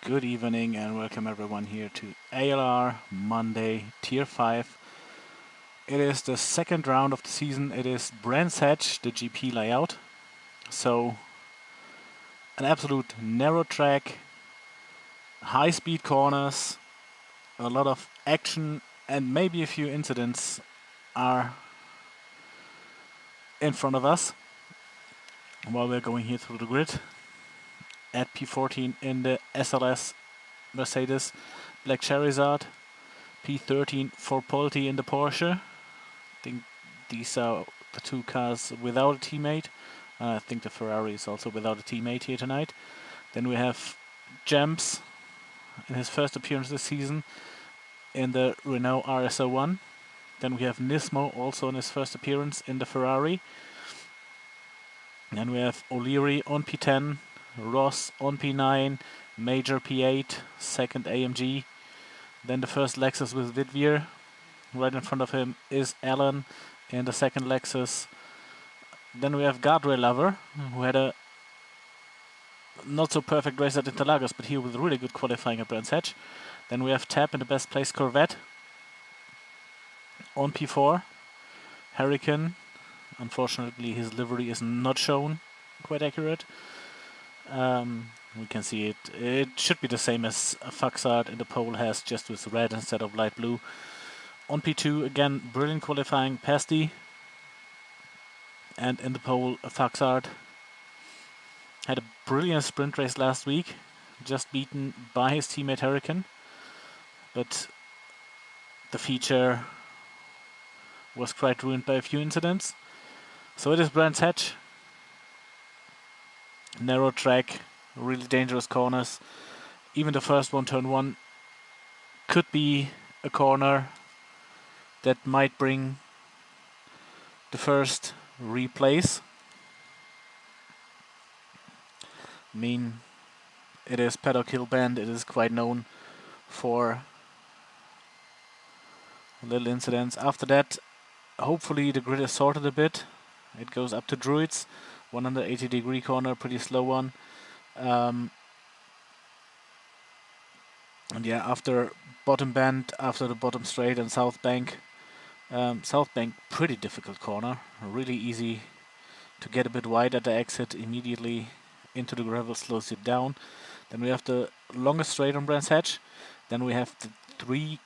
Good evening and welcome everyone here to ALR Monday Tier 5. It is the second round of the season. It is Brands Hatch, the GP layout. So an absolute narrow track, high speed corners, a lot of action and maybe a few incidents are in front of us while we're going here through the grid. At P14 in the SLS Mercedes Black Charizard, P13 for Polity in the Porsche. I think these are the two cars without a teammate. I think the Ferrari is also without a teammate here tonight. Then we have Jams in his first appearance this season in the Renault RS01. Then we have Nismo also in his first appearance in the Ferrari. Then we have O'Leary on P10, Ross on P9, Major P8, second AMG. Then the first Lexus with Vidvier. Right in front of him is Alan in the second Lexus. Then we have Guardrail Lover, who had a not so perfect race at Interlagos, but here with really good qualifying at Brands Hatch. Then we have Tab in the best place Corvette. On P4, Hurricane. Unfortunately, his livery is not shown quite accurate. We can see it. It should be the same as Faxart in the pole has, just with red instead of light blue. On P2, again, brilliant qualifying, Pasty. And in the pole, Faxart. Had a brilliant sprint race last week, just beaten by his teammate Hurricane. But the feature was quite ruined by a few incidents. So it is Brands Hatch. Narrow track, really dangerous corners. Even the first one, turn 1, could be a corner that might bring the first replays. I mean, it is Paddock Hill Bend, it is quite known for little incidents. After that, hopefully the grid is sorted a bit. It goes up to Druids, 180-degree corner, pretty slow one. And yeah, after bottom bend, after the bottom straight and South Bank. South Bank, pretty difficult corner, really easy to get a bit wide at the exit, immediately into the gravel, slows it down. Then we have the longest straight on Brands Hatch. Then we have the 3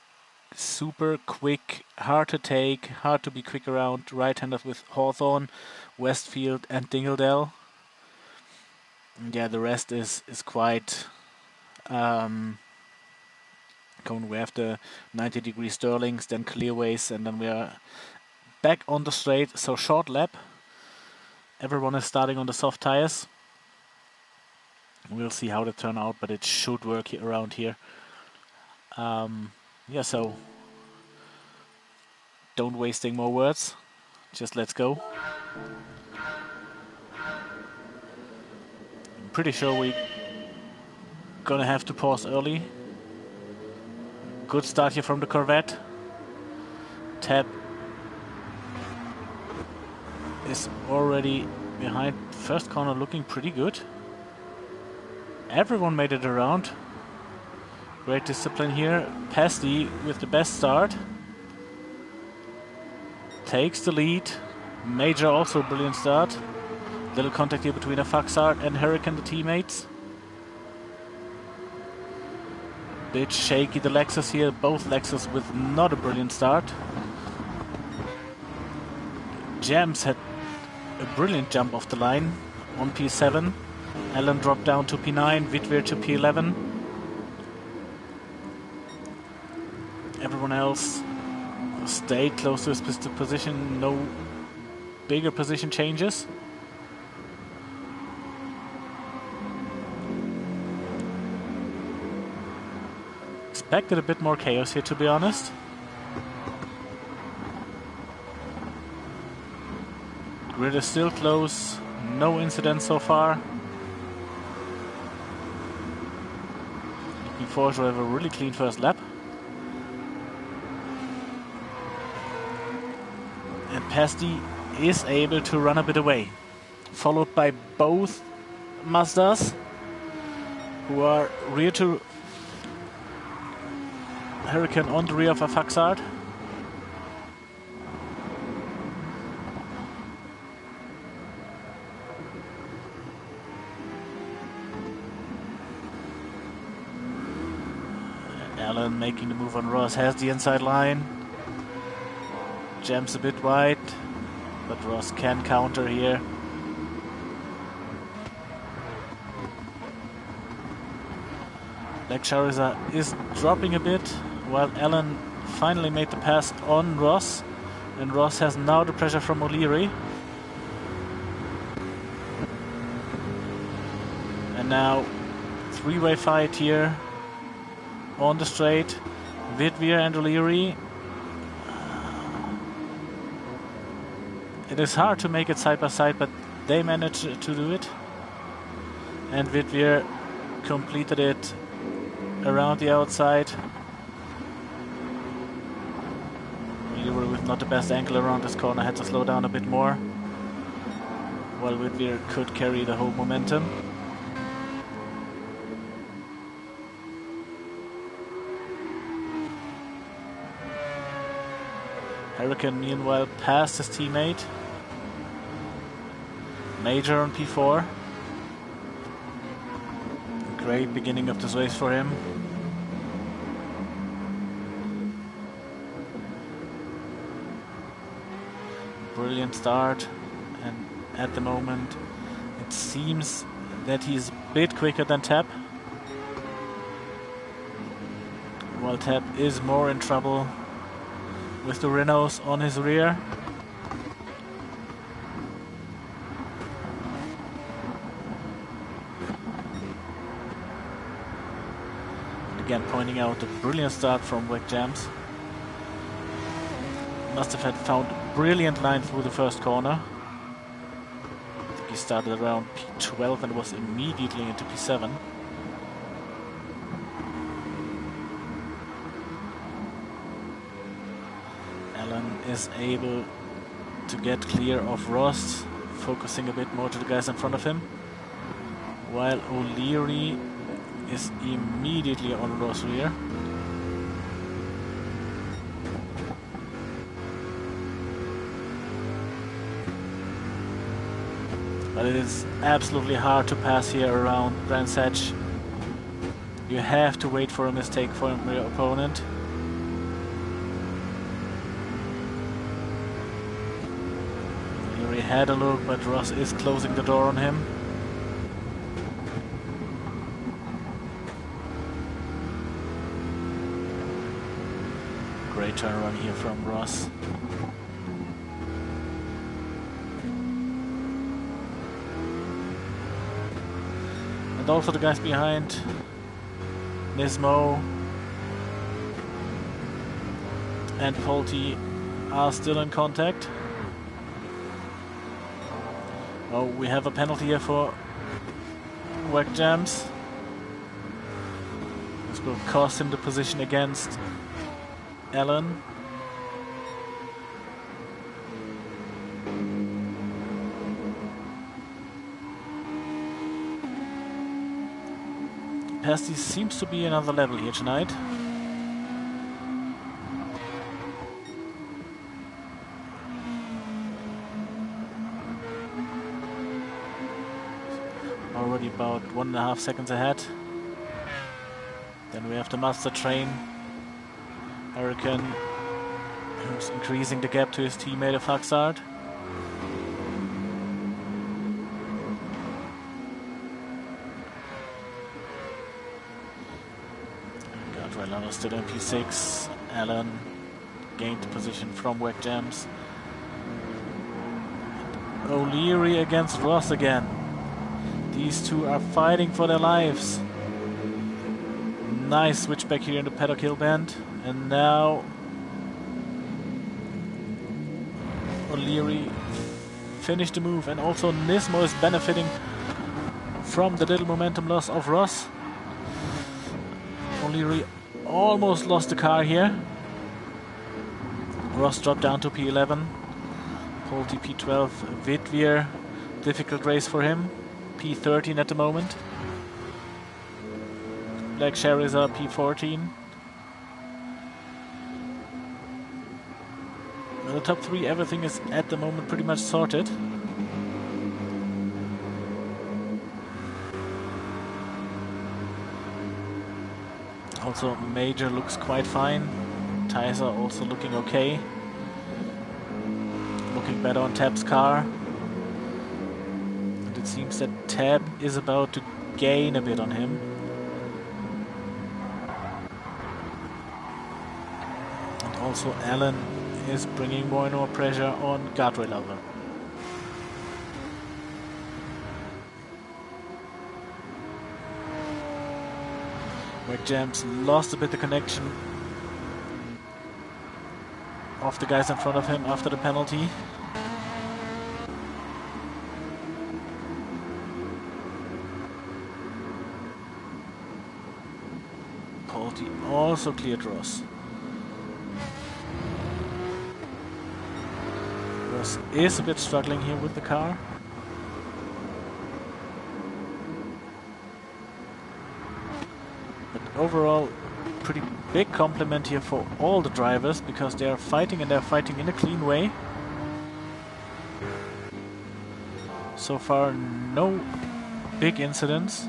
super quick, hard to take, hard to be quick around, right-handers with Hawthorne, Westfield and Dingledale. And yeah, the rest is quite common. We have the 90-degree Sterlings, then clearways, and then we are back on the straight, so short lap. Everyone is starting on the soft tires. We'll see how they turn out, but it should work around here. Yeah, so don't wasting more words, just let's go. I'm pretty sure we're gonna have to pause early. Good start here from the Corvette. Tab is already behind first corner, looking pretty good. Everyone made it around. Great discipline here. Pasty with the best start. Takes the lead. Major also a brilliant start. Little contact here between a Faxart and Hurricane, the teammates. Bit shaky the Lexus here. Both Lexus with not a brilliant start. Jams had a brilliant jump off the line on P7. Alan dropped down to P9. Vidvier to P11. Everyone else stayed close to his position, no bigger position changes. Expected a bit more chaos here, to be honest. Grid is still close, no incidents so far. Looking forward to have a really clean first lap. And Pasty is able to run a bit away, followed by both Mazdas, who are rear to Hurricane on the rear of a Faxard. Allen making the move on Ross, has the inside line. Jams a bit wide, but Ross can counter here. Black Charizard is dropping a bit, while Allen finally made the pass on Ross, and Ross has now the pressure from O'Leary. And now three-way fight here on the straight. Vidvir and O'Leary. It is hard to make it side by side, but they managed to do it. And Vidvir completed it around the outside. O'Leary with not the best angle around this corner, had to slow down a bit more, while Vidvir could carry the whole momentum. Hurricane meanwhile passed his teammate. Major on P4. Great beginning of this race for him. Brilliant start, and at the moment it seems that he's a bit quicker than Tap. While Tap is more in trouble with the Renaults on his rear. And again, pointing out the brilliant start from Wek Jams. Must have had found a brilliant line through the first corner. I think he started around P12 and was immediately into P7. Is able to get clear of Ross, focusing a bit more to the guys in front of him, while O'Leary is immediately on Ross' rear. But it is absolutely hard to pass here around Brands Hatch. You have to wait for a mistake from your opponent. He had a look, but Ross is closing the door on him. Great turnaround here from Ross. And also the guys behind, Nismo and Polty, are still in contact. Oh, we have a penalty here for Wek Jams. This will cost him the position against Allen. Pasty seems to be another level here tonight. Already about 1.5 seconds ahead. Then we have the Master Train. Hurricane, who's increasing the gap to his teammate of Faxard. Got still in P6. Allen gained the position from Wek Jams. O'Leary against Ross again. These two are fighting for their lives. Nice switchback here in the paddock hill bend. And now O'Leary finished the move, and also Nismo is benefiting from the little momentum loss of Ross. O'Leary almost lost the car here. Ross dropped down to P11. Polty P12. Vidvir, difficult race for him. P13 at the moment. Black Charizard P14. the top 3, everything is at the moment pretty much sorted. Also, Major looks quite fine. Tires are also looking okay. Looking better on Tab's car. And it seems that Tab is about to gain a bit on him. And also Alan is bringing more and more pressure on guardrail level. Where Jams lost a bit the connection of the guys in front of him after the penalty. Polty also cleared Ross. Ross is a bit struggling here with the car. But overall, pretty big compliment here for all the drivers, because they are fighting, and they're fighting in a clean way. So far, no big incidents.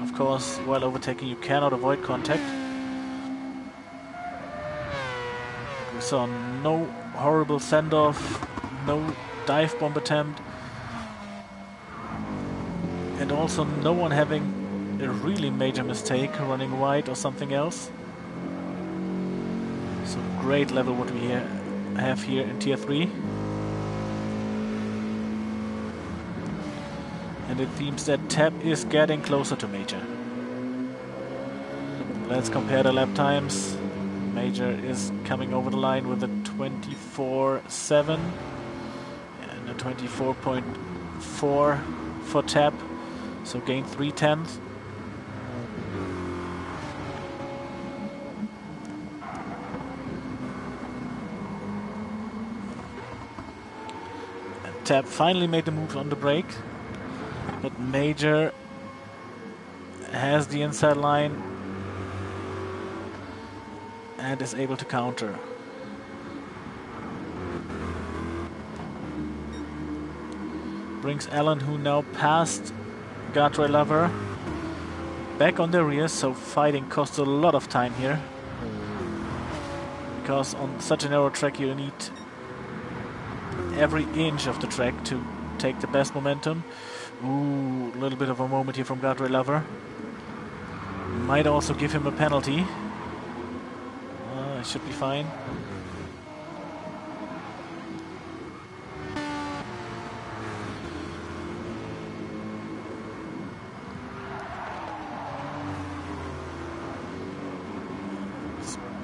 Of course, while overtaking, you cannot avoid contact. We saw no horrible send-off, no dive bomb attempt, and also no one having a really major mistake, running wide or something else. So great level what we have here in Tier 3. And it seems that Tab is getting closer to Major. Let's compare the lap times. Major is coming over the line with a 24.7 and a 24.4 for Tab. So gain 0.3. Tab finally made the move on the brake, but Major has the inside line and is able to counter. Brings Alan, who now passed guardrail lover, back on the rear, so fighting costs a lot of time here. Because on such a narrow track you need every inch of the track to take the best momentum. Ooh, a little bit of a moment here from guardrail lover. Might also give him a penalty. It should be fine.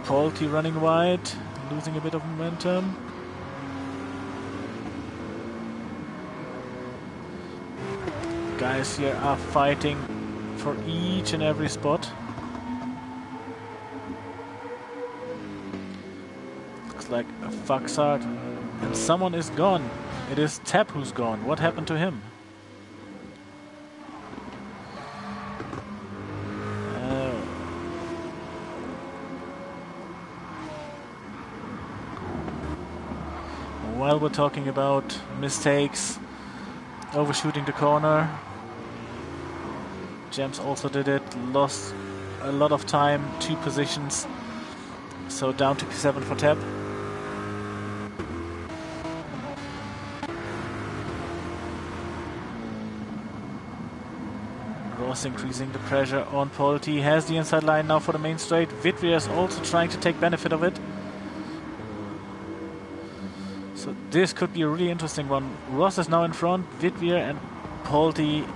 Polty running wide, losing a bit of momentum. Guys here are fighting for each and every spot. Looks like a Faxart, and someone is gone. It is Tab who's gone. What happened to him? While we're talking about mistakes, overshooting the corner, James also did it, lost a lot of time, 2 positions, so down to P7 for Tab. Ross increasing the pressure on Polty, has the inside line now for the main straight. Vitvier is also trying to take benefit of it. So this could be a really interesting one. Ross is now in front, Vitvier and Polty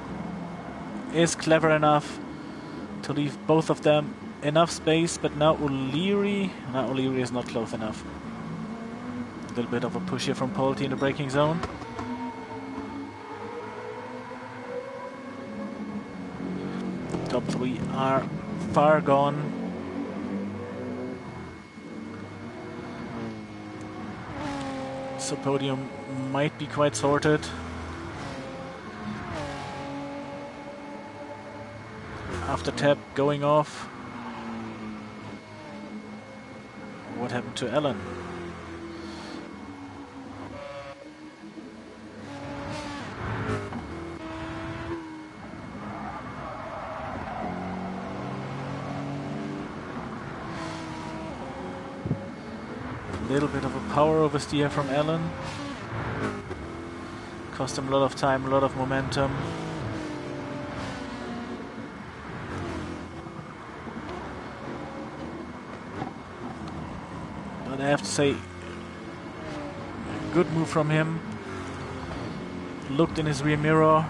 is clever enough to leave both of them enough space, but now O'Leary is not close enough. A little bit of a push here from Polty in the braking zone. Top 3 are far gone. So podium might be quite sorted. After Tab going off. What happened to Alan? Little bit of a power oversteer from Alan. Cost him a lot of time, a lot of momentum. But I have to say, good move from him. Looked in his rear mirror,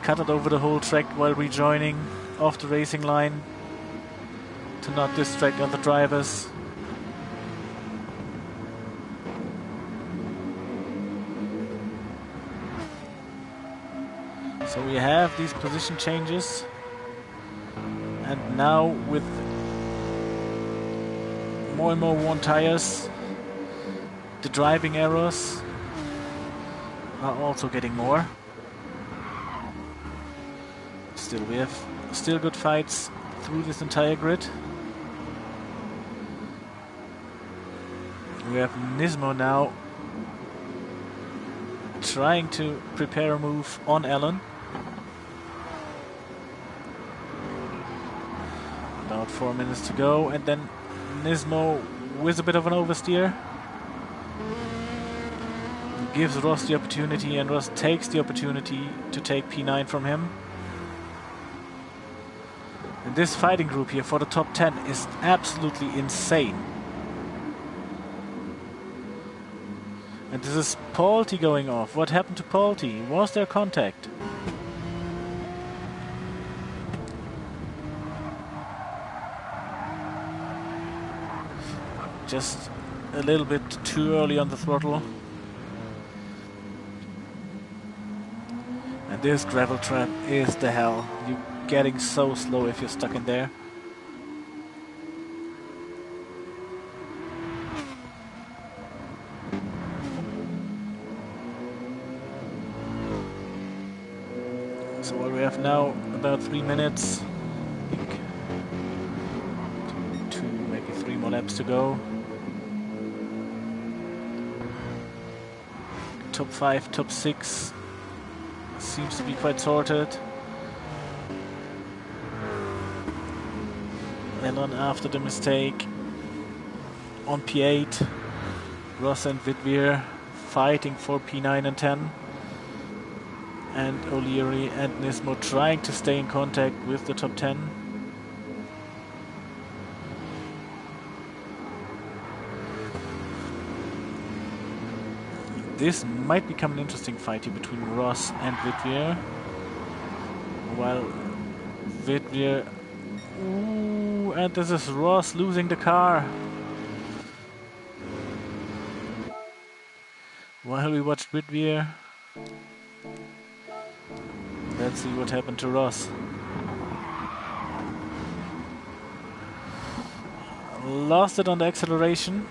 cut it over the whole track while rejoining off the racing line to not distract other drivers. So we have these position changes, and now with more and more worn tires, the driving errors are also getting more. Still, we have still good fights through this entire grid. We have Nismo now trying to prepare a move on Alan. About 4 minutes to go, and then Nismo with a bit of an oversteer gives Ross the opportunity, and Ross takes the opportunity to take P9 from him. And this fighting group here for the top 10 is absolutely insane. And this is Paulty going off. What happened to Paulty? Was there contact? Just a little bit too early on the throttle. And this gravel trap is the hell. You're getting so slow if you're stuck in there. So what we have now, about 3 minutes. I think 2, maybe 3 more laps to go. Top 5, top 6 seems to be quite sorted. Alan after the mistake on P8. Ross and Vidvir fighting for P9 and 10. And O'Leary and Nismo trying to stay in contact with the top 10. This might become an interesting fight here between Ross and Vidvir. While Vidvir... Ooh, and this is Ross losing the car. While we watch Vidvir, let's see what happened to Ross. Lost it on the acceleration.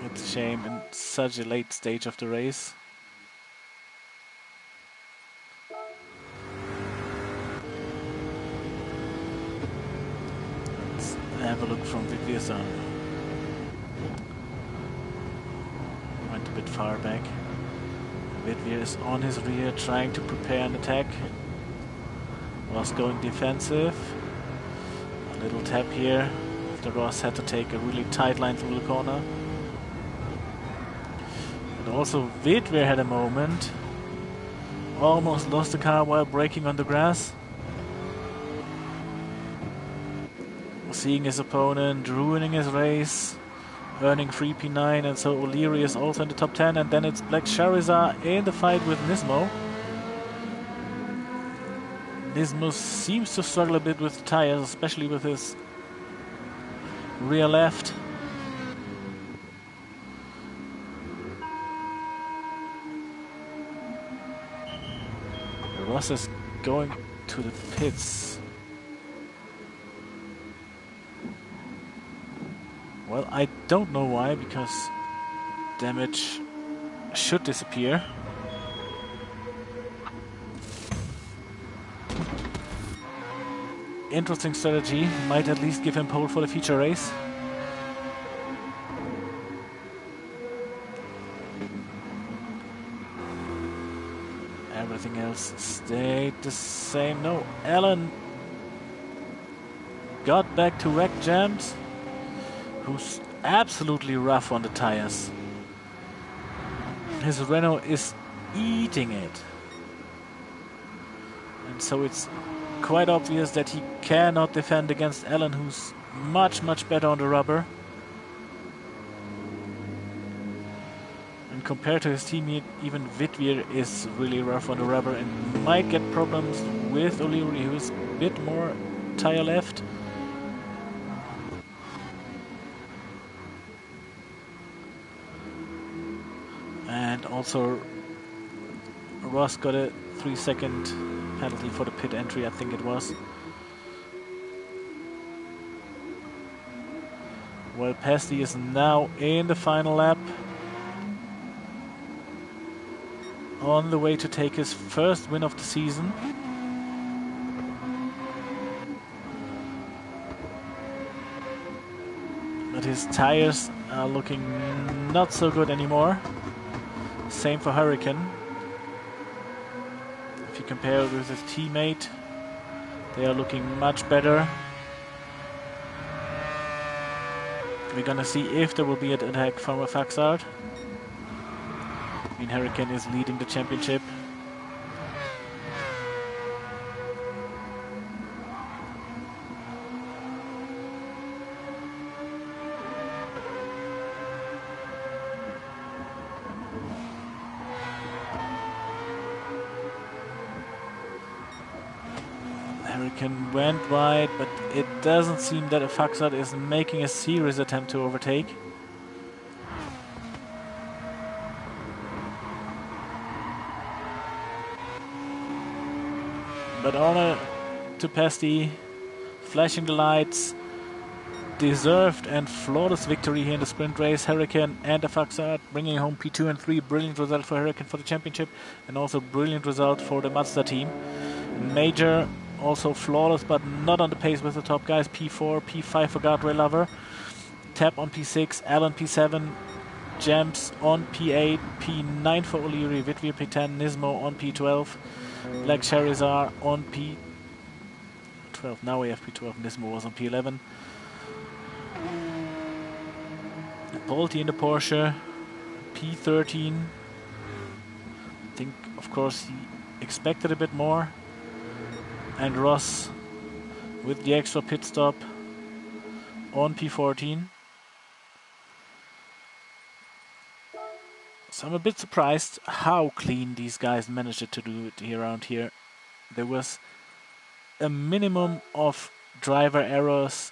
It's a shame in such a late stage of the race. Let's have a look from Vidvir's on. Went a bit far back. Vidvir is on his rear trying to prepare an attack. Ross going defensive. A little tap here. After Ross had to take a really tight line through the corner. And also Vidvir had a moment. Almost lost the car while braking on the grass. Seeing his opponent ruining his race, earning free P9, and so O'Leary is also in the top 10, and then it's Black Charizard in the fight with Nismo. Nismo seems to struggle a bit with the tires, especially with his rear left. Ross is going to the pits. Well, I don't know why, because damage should disappear. Interesting strategy, might at least give him pole for the feature race. Everything else stayed the same. No, Alan got back to wreck Jams, who's absolutely rough on the tires. His Renault is eating it. And so it's quite obvious that he cannot defend against Alan, who's much, much better on the rubber. And compared to his teammate, even Wittweer is really rough on the rubber and might get problems with O'Leary, who is a bit more tire left. And also Ross got a 3-second penalty for the pit entry, I think it was. Well, Pasti is now in the final lap, on the way to take his first win of the season. But his tires are looking not so good anymore. Same for Hurricane. If you compare it with his teammate, they are looking much better. We're gonna see if there will be an attack from a Faxard. I mean, Hurricane is leading the championship. Hurricane went wide, but it doesn't seem that a Faxard is making a serious attempt to overtake. But honor to Pasti, flashing the lights, deserved and flawless victory here in the sprint race. Hurricane and the Faxard bringing home P2 and 3. Brilliant result for Hurricane for the championship, and also brilliant result for the Mazda team. Major also flawless, but not on the pace with the top guys. P4, P5 for Guardrail Lover. Tap on P6, Alan P7, Jams on P8, P9 for O'Leary, Wittweer P10, Nismo on P12, Black Charizard on P12. Now we have P12, Nismo was on P11. Polti in the Porsche, P13. I think, of course, he expected a bit more. And Ross with the extra pit stop on P14. So I'm a bit surprised how clean these guys managed to do it here around here. There was a minimum of driver errors,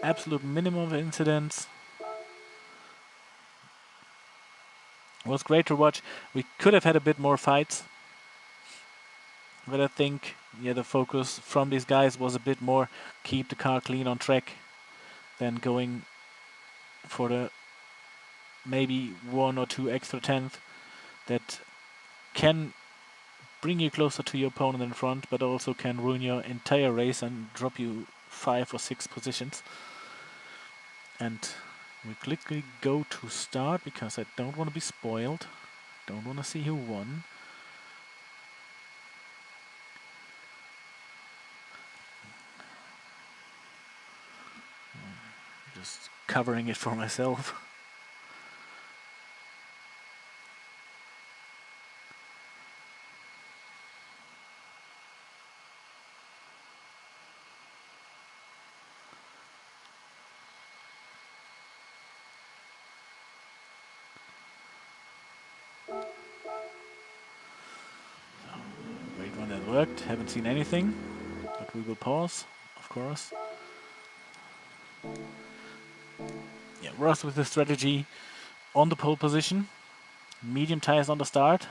absolute minimum of incidents. It was great to watch. We could have had a bit more fights, but I think, yeah, the focus from these guys was a bit more keep the car clean on track than going for the maybe 1 or 2 extra tenths that can bring you closer to your opponent in front, but also can ruin your entire race and drop you 5 or 6 positions. And we quickly go to start because I don't want to be spoiled. Don't want to see who won. Just covering it for myself. Great one, that worked. Haven't seen anything, but we will pause, of course. Yeah, Ross with the strategy on the pole position. Medium tires on the start.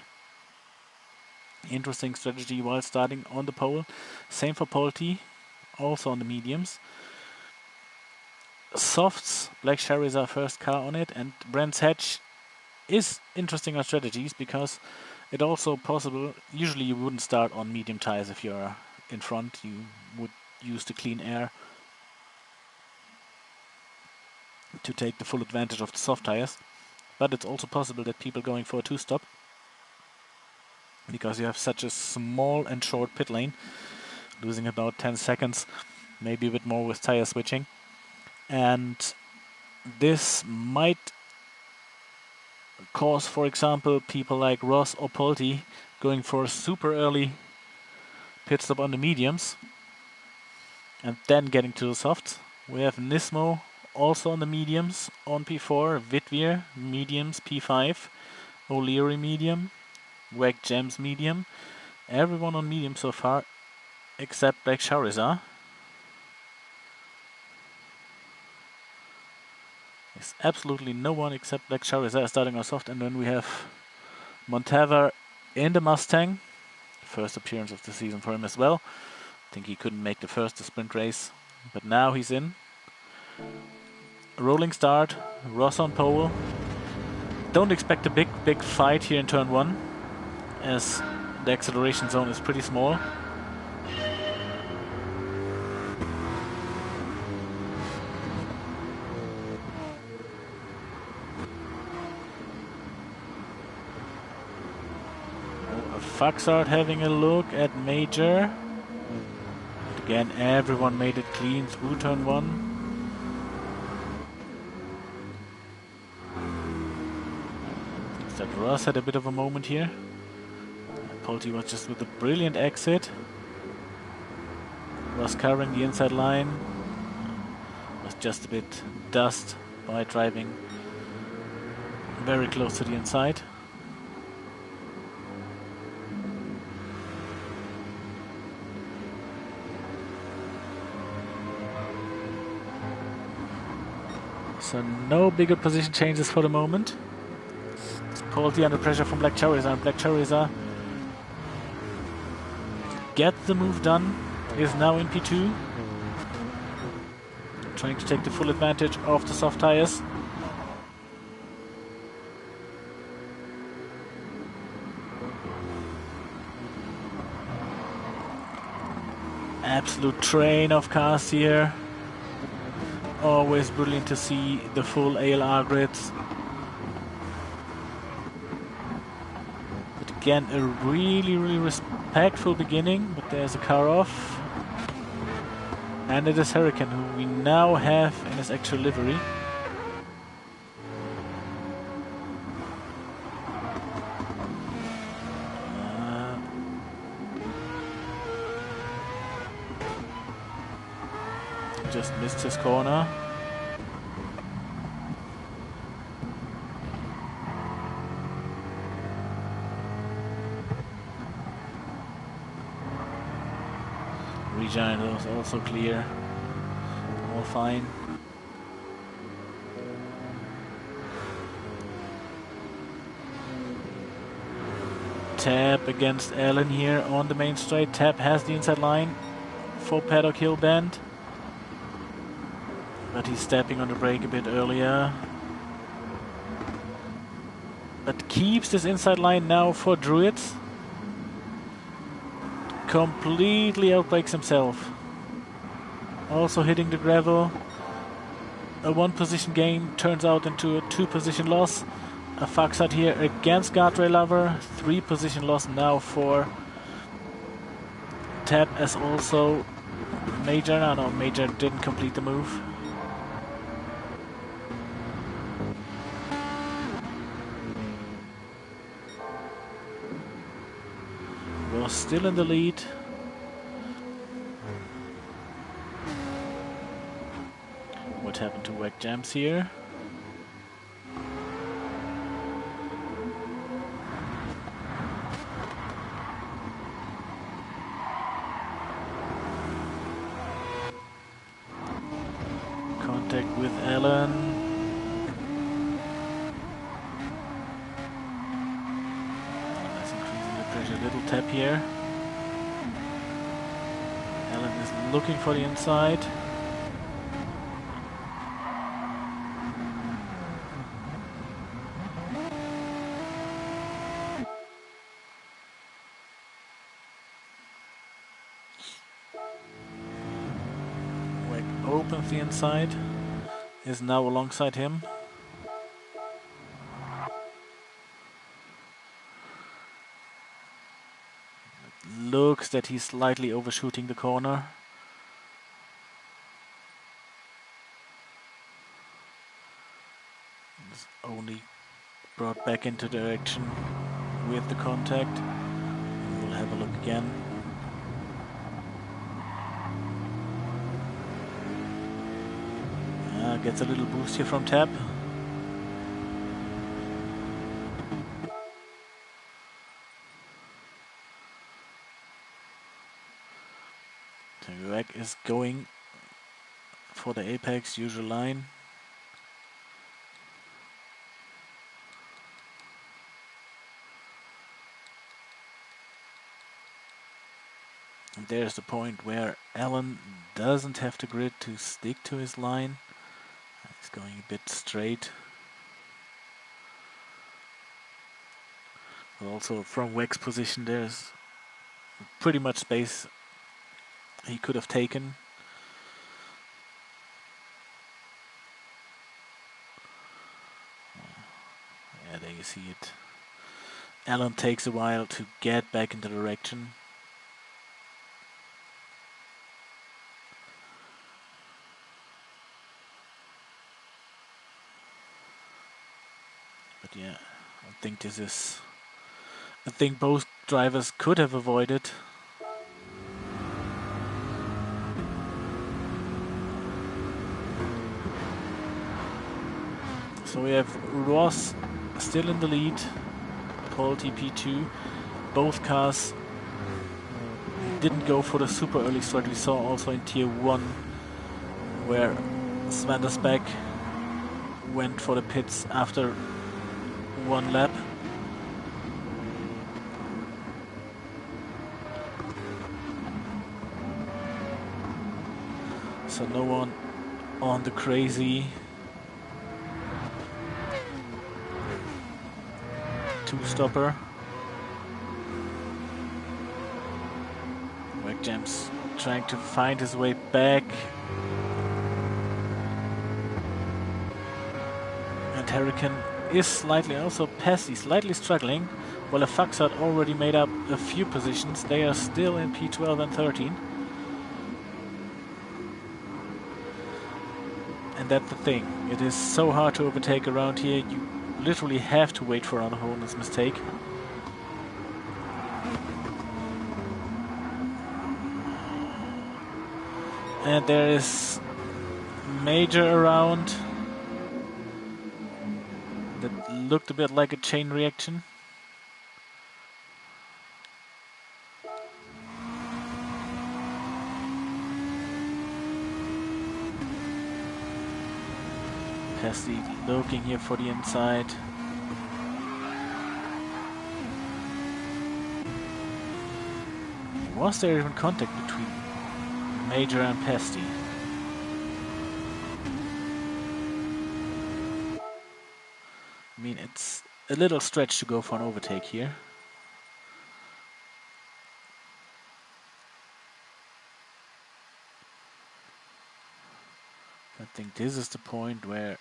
Interesting strategy while starting on the pole. Same for Polti, also on the mediums. Softs, Black Cherries are first car on it, and Brands Hatch is interesting on strategies because it also possible, usually you wouldn't start on medium tires if you're in front, you would use the clean air to take the full advantage of the soft tires. But it's also possible that people going for a two-stop, because you have such a small and short pit lane, losing about 10 seconds, maybe a bit more with tire switching. And this might cause, for example, people like Ross or Polti going for a super early pit stop on the mediums and then getting to the softs. We have Nismo also on the mediums on P4, Wittweer mediums P5, O'Leary medium, Wag Gems medium. Everyone on medium so far except Black Charizard. There's absolutely no one except Black Charizard starting on soft, and then we have Montava in the Mustang. First appearance of the season for him as well. I think he couldn't make the first sprint race, but now he's in. Rolling start, Ross on pole. Don't expect a big fight here in turn 1, as the acceleration zone is pretty small. Faxart having a look at Major. But again, everyone made it clean through turn 1. Seems that Ross had a bit of a moment here. Polti was just with a brilliant exit. Was covering the inside line. Was just a bit dust by driving very close to the inside. So no bigger position changes for the moment. Polti under pressure from Black Charizard. Black Charizard get the move done. Is now in P2. Trying to take the full advantage of the soft tires. Absolute train of cars here. Always brilliant to see the full ALR grids. But again, a really respectful beginning, but there's a car off. And it is Hurricane, who we now have in his actual livery. Just missed his corner. Regina was also clear. All fine. Tap against Allen here on the main straight. Tap has the inside line for Paddock Hill Bend. But he's stepping on the brake a bit earlier. But keeps this inside line now for Druids. Completely outbrakes himself. Also hitting the gravel. A 1 position gain turns out into a 2 position loss. A Faxat here against Guardrail Lover. 3 position loss now for Tap, as also Major. No, Major didn't complete the move. Was still in the lead. What happened to Wag Jams here? Contact with Allen. That's increasing the pressure. Little tap here. Allen is looking for the inside. Wag opens the inside. Is now alongside him. Looks that he's slightly overshooting the corner. only brought back into direction with the contact. We'll have a look again. Gets a little boost here from tap. Taguak is going for the apex, usual line. And there's the point where Alan doesn't have to grid to stick to his line. He's going a bit straight. But also from Weck's position there's pretty much space he could have taken. Yeah, there you see it. Alan takes a while to get back into direction. But yeah, I think both drivers could have avoided. So we have Ross still in the lead, Paul TP2. Both cars didn't go for the super early start we saw also in Tier 1, where Sven Speck went for the pits after one lap. So no one on the crazy two-stopper. Weckjam's trying to find his way back. And Hurricane is slightly also passy, slightly struggling. While Fax had already made up a few positions, they are still in P12 and 13. And that's the thing, it is so hard to overtake around here, you literally have to wait for an opponent's mistake. And there is Major around. That looked a bit like a chain reaction. Pesty looking here for the inside. Was there even contact between Major and Pesty? I mean, it's a little stretch to go for an overtake here. I think this is the point where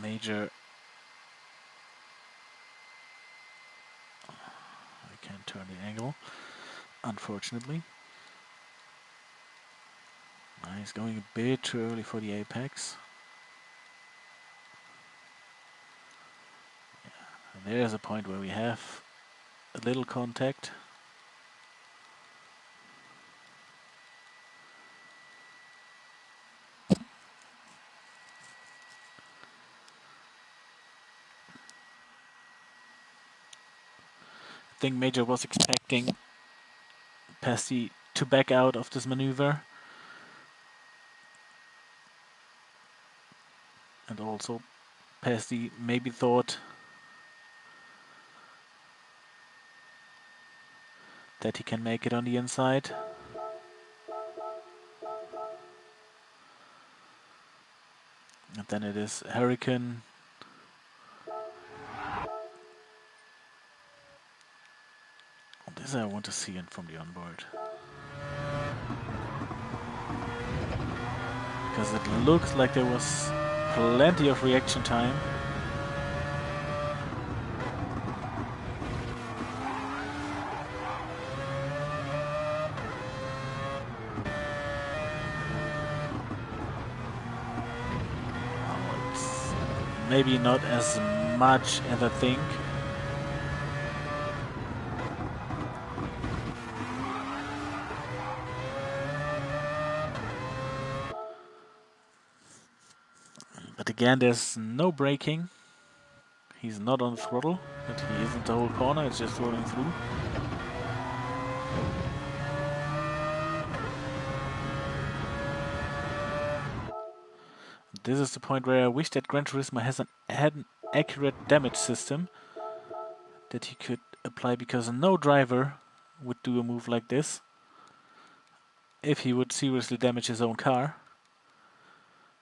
Major... I can't turn the angle, unfortunately. He's going a bit too early for the apex. Yeah. And there's a point where we have a little contact. I think Major was expecting Pesty to back out of this maneuver. And also Pesty maybe thought that he can make it on the inside. And then it is Hurricane. This I want to see in from the onboard. Because it looks like there was plenty of reaction time. maybe not as much as I think. But again, there's no braking. He's not on the throttle, but he isn't the whole corner, it's just rolling through. This is the point where I wish that Gran Turismo had an accurate damage system that he could apply, because no driver would do a move like this if he would seriously damage his own car.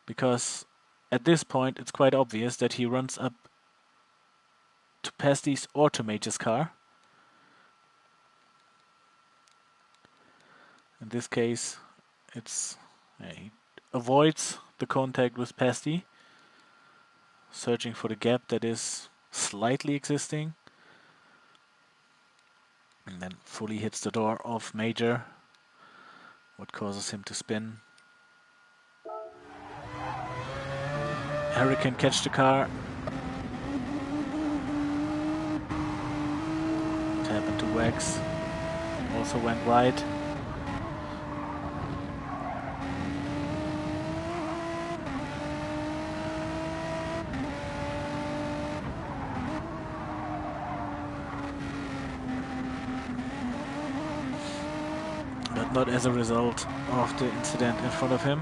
Because at this point it's quite obvious that he runs up to Pasty's or to Major's car. In this case, he avoids the contact with Pasty, searching for the gap that is slightly existing, and then fully hits the door of Major, what causes him to spin. Harry can catch the car. Tap into Wax. Also went wide. But not as a result of the incident in front of him.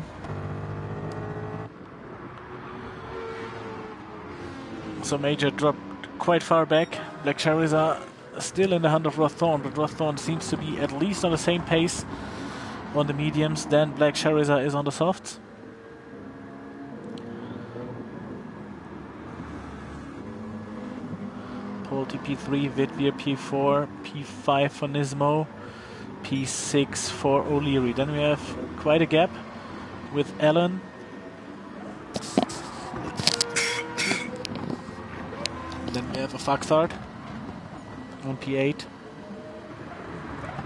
So Major dropped quite far back. Black Cherries are still in the hunt of Roththorn, but Roththorn seems to be at least on the same pace on the mediums than Black Cherries is on the softs. Polti P3, Vidvir P4, P5 for Nismo, P6 for O'Leary. Then we have quite a gap with Allen. Then we have a Faxard on P8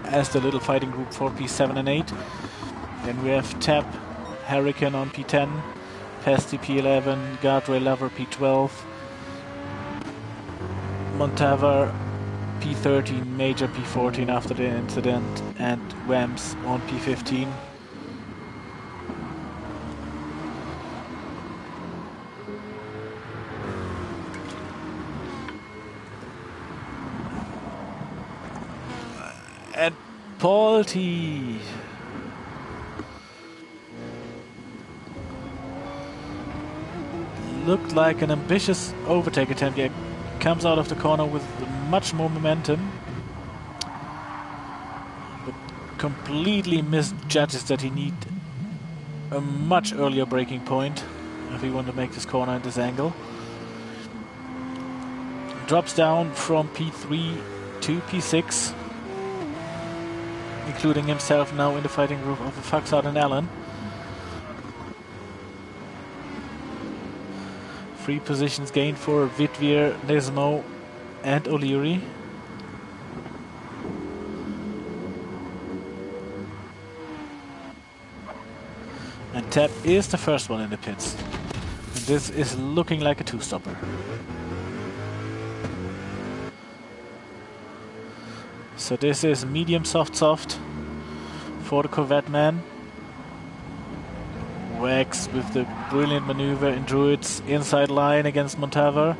as the little fighting group for P7 and 8. Then we have Tap, Hurricane on P10, Pesty P11, Guardrail Lover P12, Montaver P13, Major P14 after the incident, and Wams on P15. And Polti looked like an ambitious overtake attempt. Yeah, comes out of the corner with much more momentum, but completely misjudges that he need a much earlier braking point if he want to make this corner at this angle. Drops down from P3 to P6. Including himself now in the fighting group of Faxard and Allen. 3 positions gained for Vidvir, Nismo and O'Leary. And Tap is the first one in the pits. And this is looking like a 2-stopper. So this is medium soft for the Corvette man. Wax with the brilliant maneuver in Druid's inside line against Montaver.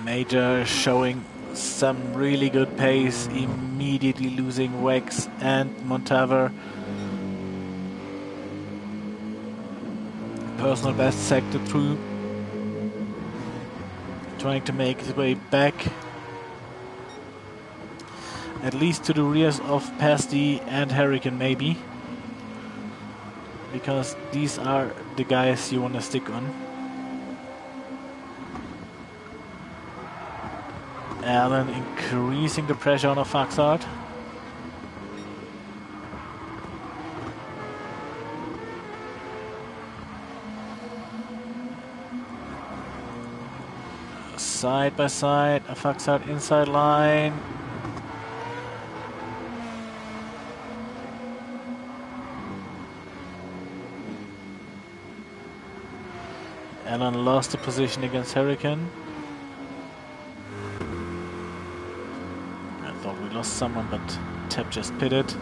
Major showing some really good pace, immediately losing Wax and Montaver. Personal best sector through. Trying to make his way back, at least to the rears of Pasty and Hurricane maybe, because these are the guys you want to stick on. Allen increasing the pressure on a Faxard. Side by side, a Faxard inside line. Alan lost the position against Hurricane. I thought we lost someone, but Tep just pitted.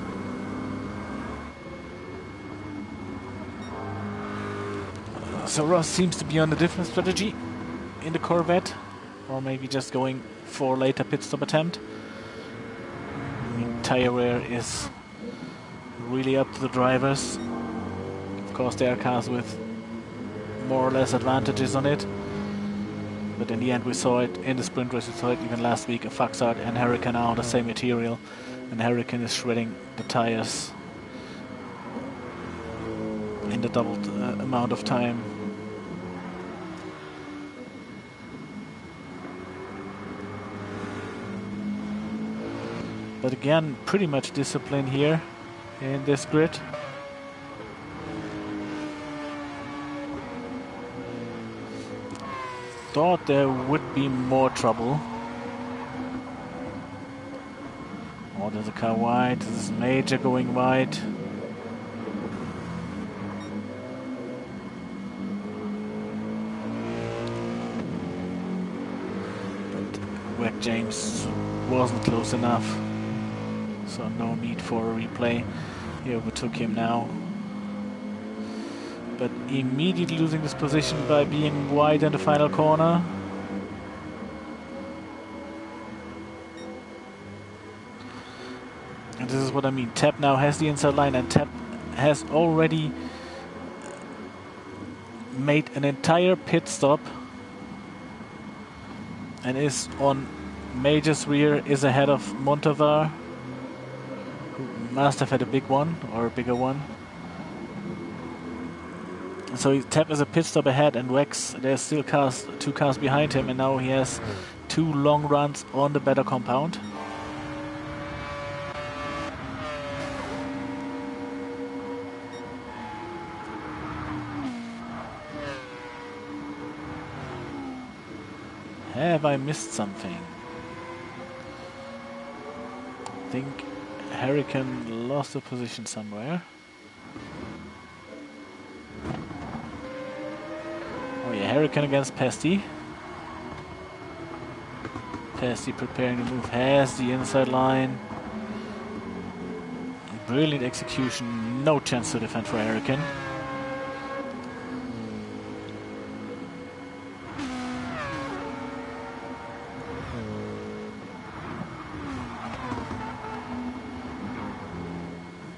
So Ross seems to be on a different strategy in the Corvette, or maybe just going for later pit stop attempt. I mean, tire wear is really up to the drivers. Of course, there are cars with more or less advantages on it, but in the end we saw it in the sprint race. We saw it even last week. Faxart and Hurricane are on the same material, and Hurricane is shredding the tires in the doubled amount of time. But again, pretty much discipline here in this grid. Thought there would be more trouble. Oh, there's a car wide. This is Major going wide. But Whack James wasn't close enough, so no need for a replay. He overtook him now. But immediately losing this position by being wide in the final corner. And this is what I mean. Tep now has the inside line, and Tep has already made an entire pit stop and is on Major's rear, is ahead of Montalvar, who must have had a big one or a bigger one. So Tep is a pit stop ahead, and Wex, there's still two cars behind him, and now he has two long runs on the better compound. Have I missed something? I think Hurricane lost a position somewhere. Oh yeah, Hurricane against Pesty. Pesty preparing to move, has the inside line. Brilliant execution, no chance to defend for Hurricane.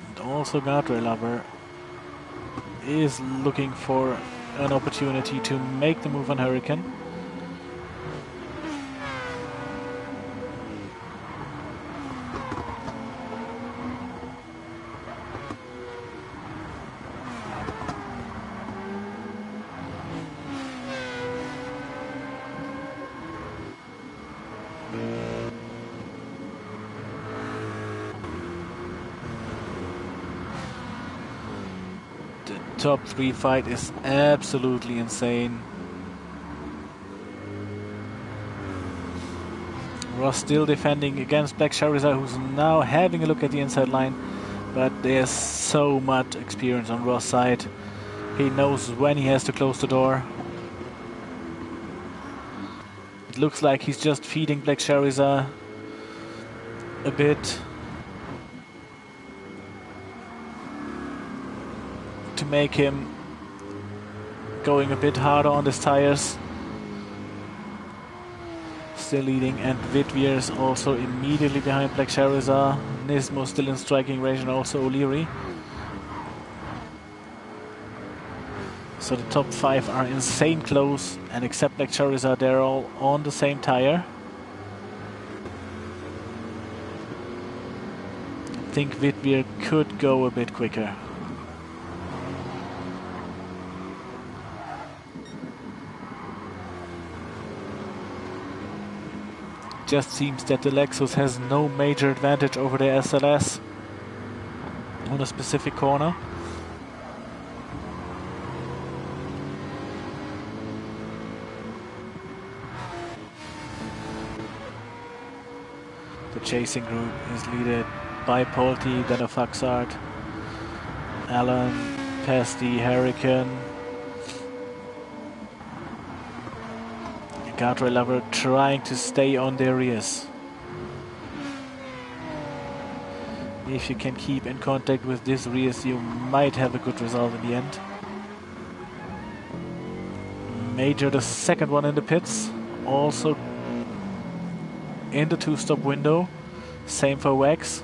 And also Guardrail Lover is looking for an opportunity to make the move on Hurricane. Top 3 fight is absolutely insane. Ross still defending against Black Charizard, who's now having a look at the inside line, but there's so much experience on Ross' side. He knows when he has to close the door. It looks like he's just feeding Black Charizard a bit to make him going a bit harder on his tires. Still leading, and Vidvir is also immediately behind Black Charizard. Nismo still in striking range, and also O'Leary. So the top 5 are insane close, and except Black Charizard, they're all on the same tire. I think Vidvir could go a bit quicker. Just seems that the Lexus has no major advantage over the SLS on a specific corner. The chasing group is led by Polti, then a Faxart, Alan, Pesty, Hurricane. Guardrail lover trying to stay on their rears. If you can keep in contact with these rears, you might have a good result in the end. Major, the second one in the pits, also in the two-stop window. Same for Wax.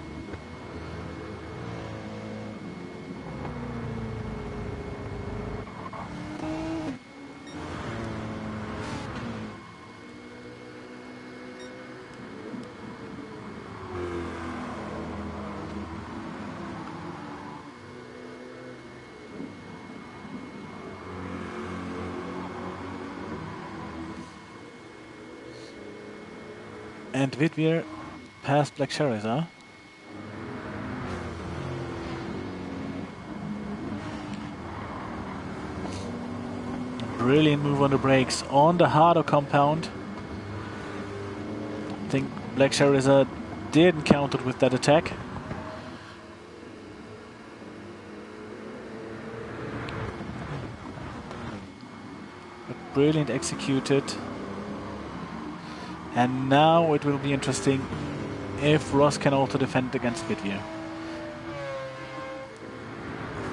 And Whittier past Black Charizard. Brilliant move on the brakes on the harder compound. I think Black Charizard didn't counter with that attack. But brilliant executed. And now it will be interesting if Ross can also defend against Whittier.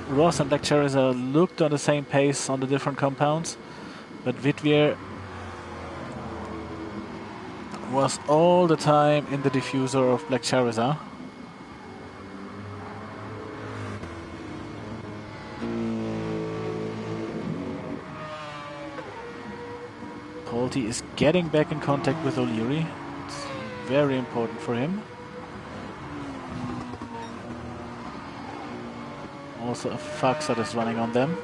Ross and Black Charizard looked on the same pace on the different compounds, but Whittier was all the time in the diffuser of Black Charizard. Polty is getting back in contact with O'Leary. It's very important for him. Also a Fox that is running on them.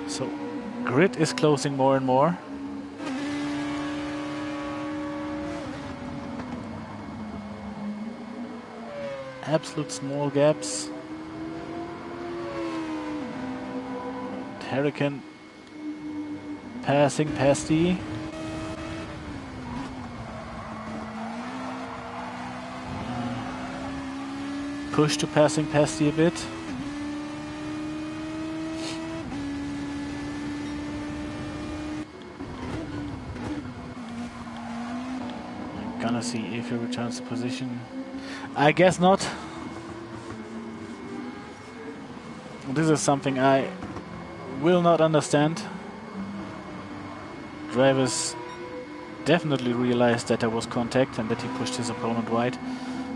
So grid is closing more and more. Absolute small gaps. Hurricane passing Pasty. Push to passing Pasty a bit. I'm gonna see if he returns to position. I guess not. This is something I will not understand. Drivers definitely realized that there was contact and that he pushed his opponent wide.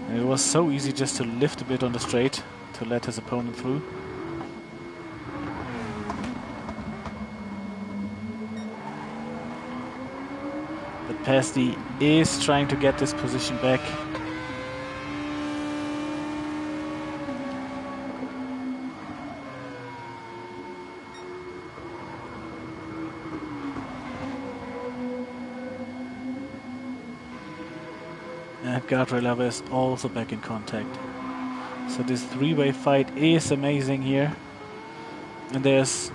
And it was so easy just to lift a bit on the straight to let his opponent through. But Pasty is trying to get this position back. And Guardrail Lover is also back in contact. So this three-way fight is amazing here. And there's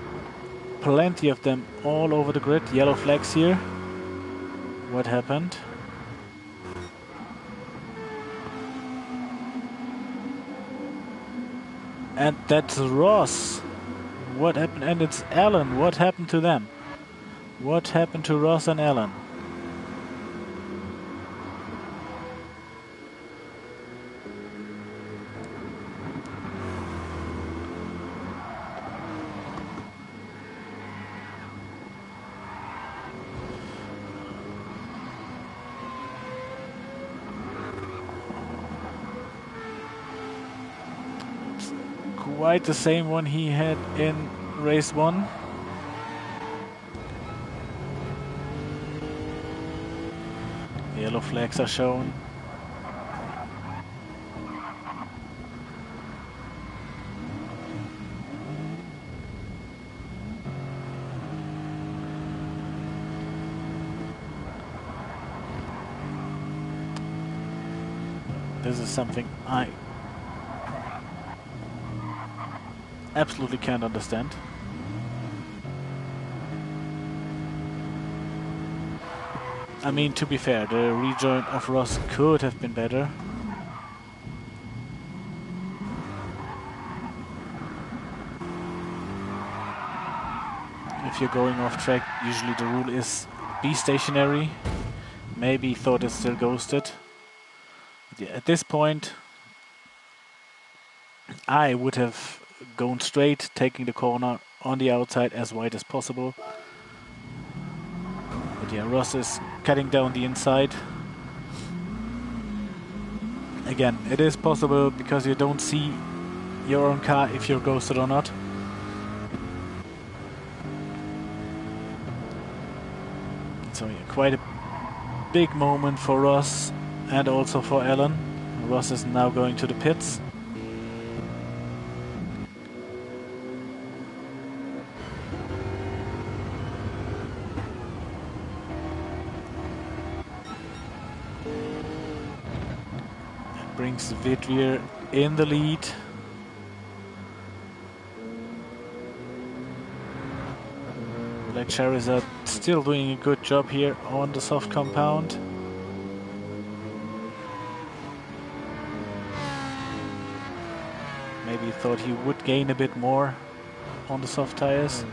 plenty of them all over the grid. Yellow flags here. What happened? And that's Ross. What happened? And it's Alan. What happened to them? What happened to Ross and Alan? Quite the same one he had in race 1. Yellow flags are shown. This is something I absolutely can't understand. I mean, to be fair, the rejoin of Ross could have been better. if you're going off track, usually the rule is be stationary. Maybe he thought it still ghosted. But yeah, at this point, I would have gone straight, taking the corner on the outside as wide as possible. But yeah, Ross is cutting down the inside. Again, it is possible because you don't see your own car if you're ghosted or not. So yeah, quite a big moment for Ross and also for Alan. Ross is now going to the pits. That brings Vidvier in the lead. Black Cherries are still doing a good job here on the soft compound. Maybe he thought he would gain a bit more on the soft tires.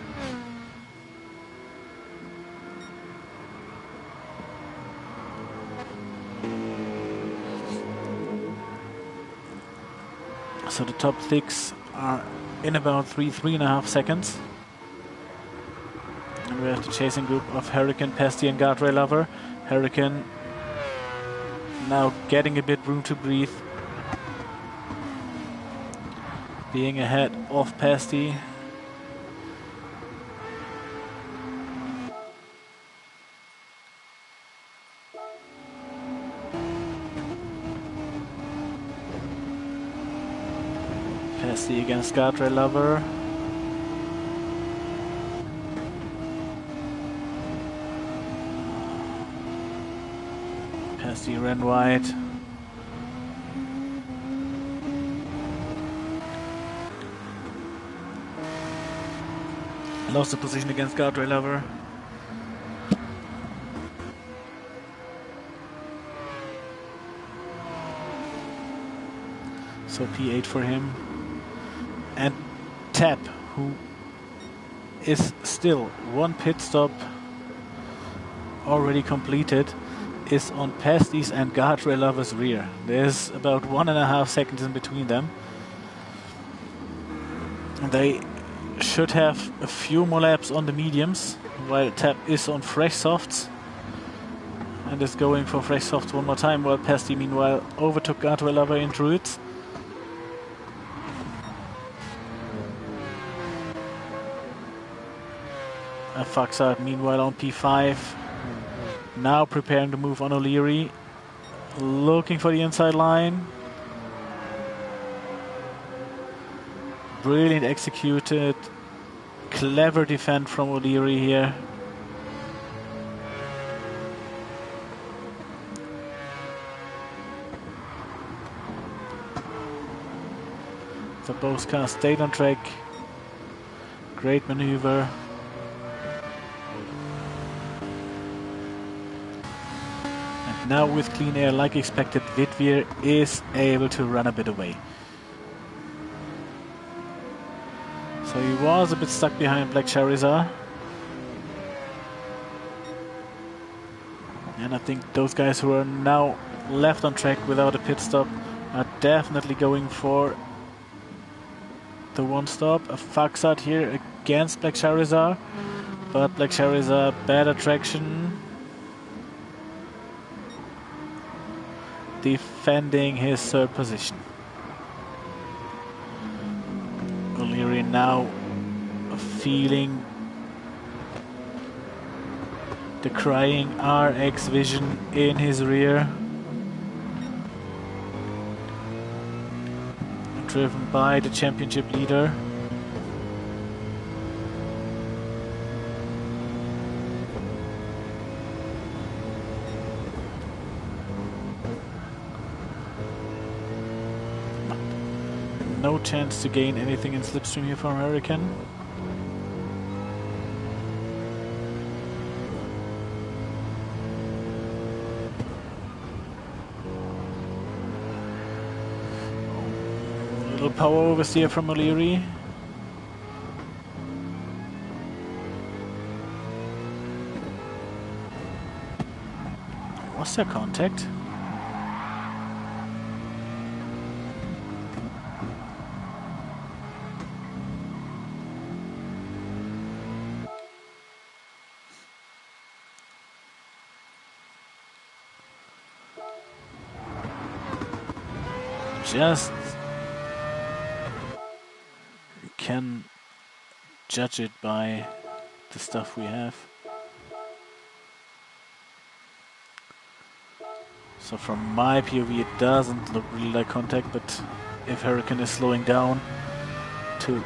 So the top six are in about 3.5 seconds. And we have the chasing group of Hurricane, Pesty and Guardrail Lover. Hurricane now getting a bit room to breathe. Being ahead of Pesty. Pesty against Guardrail Lover. Pesty ran wide. Lost the position against Guardrail Lover. So P8 for him. And Tap, who is still one pit stop already completed, is on Pesty's and Guardrail Lover's rear. There's about 1.5 seconds in between them. They should have a few more laps on the mediums, while Tap is on fresh softs and is going for fresh softs one more time, while Pesty meanwhile overtook Guardrail Lover in Druids. Faxart meanwhile on P5, now preparing to move on O'Leary, looking for the inside line. Brilliant executed, clever defend from O'Leary here. So both cars stayed on track. Great maneuver. And now with clean air, like expected, Vidvier is able to run a bit away. So he was a bit stuck behind Black Charizard. And I think those guys who are now left on track without a pit stop are definitely going for the one stop. A Faxart here against Black Charizard, but Black Charizard better traction. Defending his third position. O'Leary now feeling the crying RX vision in his rear. Driven by the championship leader. No chance to gain anything in slipstream here from Hurricane. Little power oversteer from O'Leary. Was there contact? Just can judge it by the stuff we have. So from my POV it doesn't look really like contact, but if Hurricane is slowing down to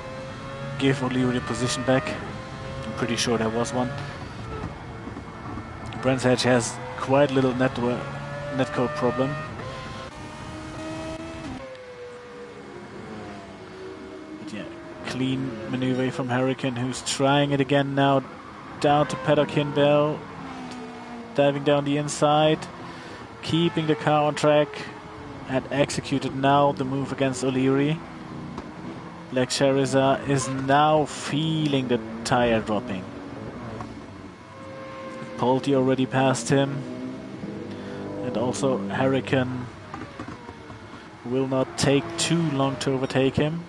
give O'Leary the position back, I'm pretty sure there was one. Brands Hatch has quite little netcode problem. But yeah, clean maneuver from Hurricane, who's trying it again now. Down to Paddock Hinbell, diving down the inside, keeping the car on track, and executed now the move against O'Leary. Black Charizard is now feeling the tire dropping. Polty already passed him, and also Hurricane will not take too long to overtake him.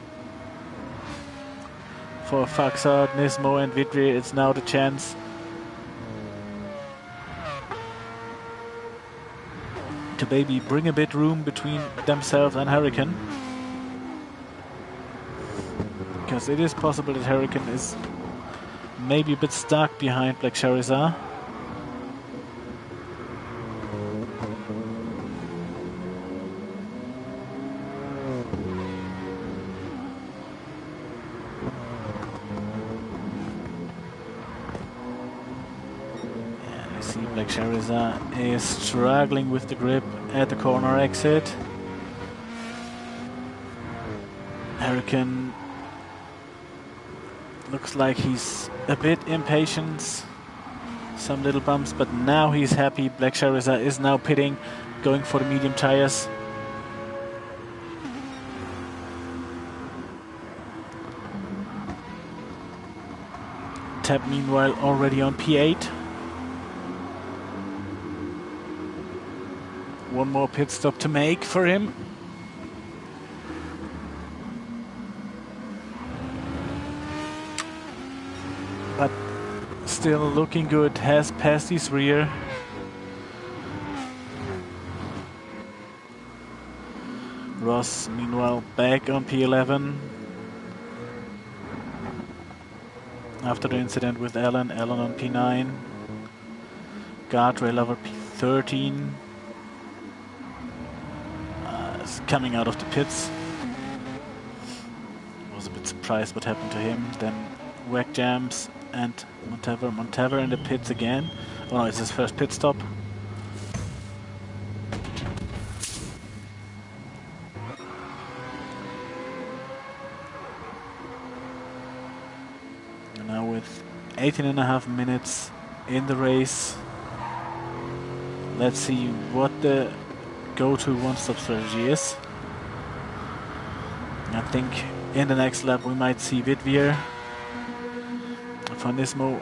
For Faxart, Nismo and Vidri, it's now the chance to maybe bring a bit room between themselves and Hurricane. Because it is possible that Hurricane is maybe a bit stuck behind Black Charizard. Black Charizard is struggling with the grip at the corner exit. Hurricane looks like he's a bit impatient. Some little bumps, but now he's happy. Black Charizard is now pitting, going for the medium tires. Tab meanwhile already on P8. One more pit stop to make for him. But still looking good, has passed his rear. Ross meanwhile back on P11. After the incident with Alan on P9. Guardrail over P13. Coming out of the pits. Was a bit surprised what happened to him. Then Whack Jams and Montever in the pits again. Oh no, it's his first pit stop. And now with 18.5 minutes in the race, let's see what the go-to one-stop strategy is. I think in the next lap we might see Vidvir. For Nismo,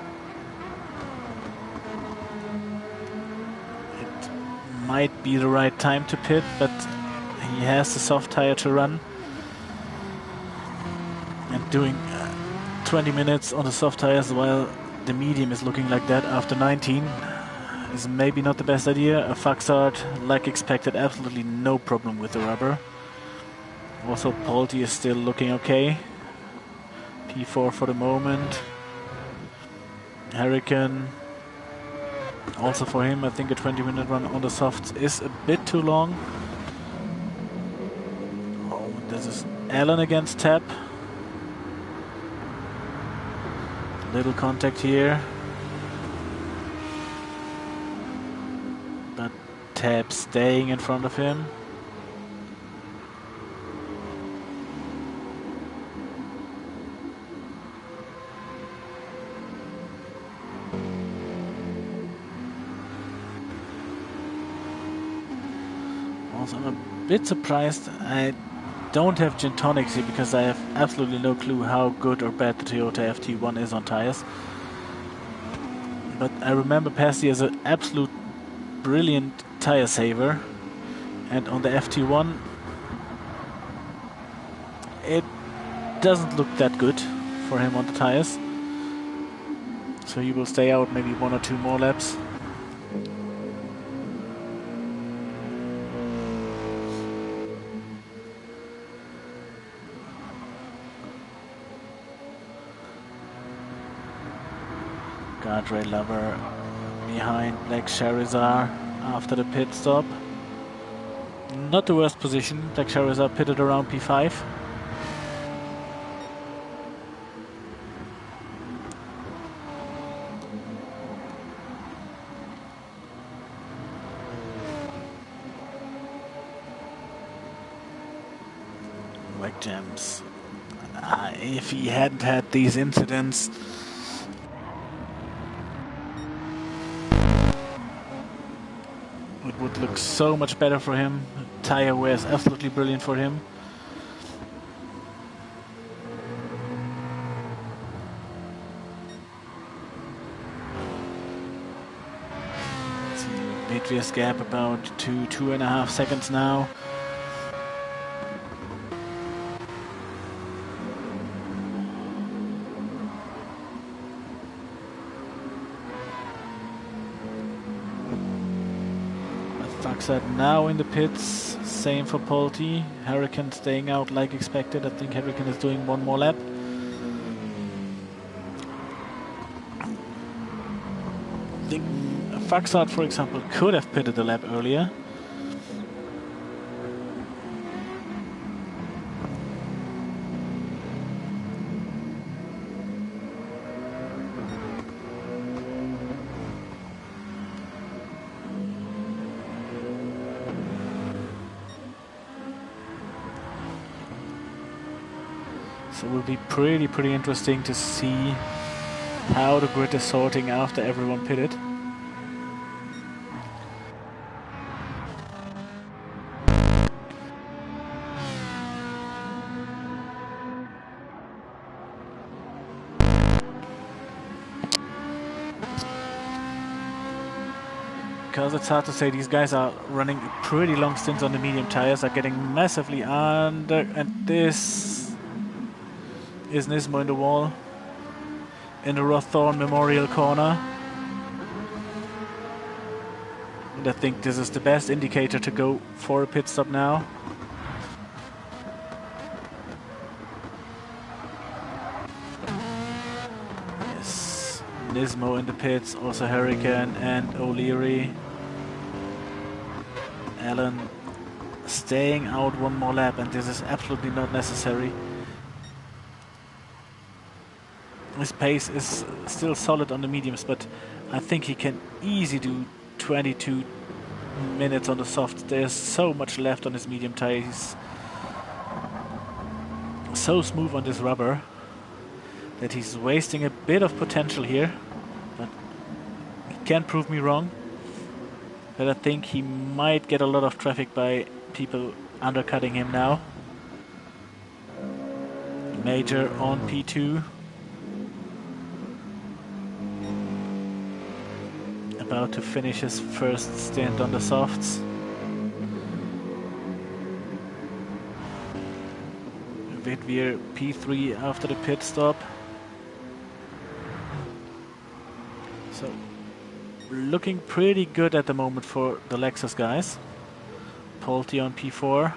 it might be the right time to pit, but he has the soft tire to run. And doing 20 minutes on the soft tires while the medium is looking like that after 19 is maybe not the best idea. A Faxart, like expected, absolutely no problem with the rubber. Also, Polty is still looking okay. P4 for the moment. Hurricane, also for him, I think a 20-minute run on the softs is a bit too long. Oh, this is Alan against Tab. Little contact here. But Tab staying in front of him. Also, I'm a bit surprised I don't have gin tonics here because I have absolutely no clue how good or bad the Toyota FT1 is on tires. But I remember Passy as an absolute brilliant tire saver, and on the FT1 it doesn't look that good for him on the tires, so he will stay out maybe 1 or 2 more laps. Guardrail lover behind Black Charizard after the pit stop. Not the worst position. Black Charizard pitted around P5. Wreck jams. If he hadn't had these incidents, it would look so much better for him. Tire wear is absolutely brilliant for him. Previous gap about 2.5 seconds now. Faxat now in the pits, same for Polti. Hurricane staying out like expected. I think Hurricane is doing 1 more lap. I think Faxat, for example, could have pitted a lap earlier. So it will be pretty interesting to see how the grid is sorting after everyone pitted. Because it's hard to say, these guys are running pretty long stints on the medium tires, are getting massively under, and this is Nismo in the wall in the Rothorn Memorial corner. And I think this is the best indicator to go for a pit stop now. Yes, Nismo in the pits, also Hurricane and O'Leary. Allen staying out 1 more lap, and this is absolutely not necessary. His pace is still solid on the mediums, but I think he can easily do 22 minutes on the soft. There's so much left on his medium tire. He's so smooth on this rubber that he's wasting a bit of potential here, but he can prove me wrong. But I think he might get a lot of traffic by people undercutting him now. Major on P2. About to finish his first stint on the softs. Vidvir P3 after the pit stop. So looking pretty good at the moment for the Lexus guys. Polti on P4.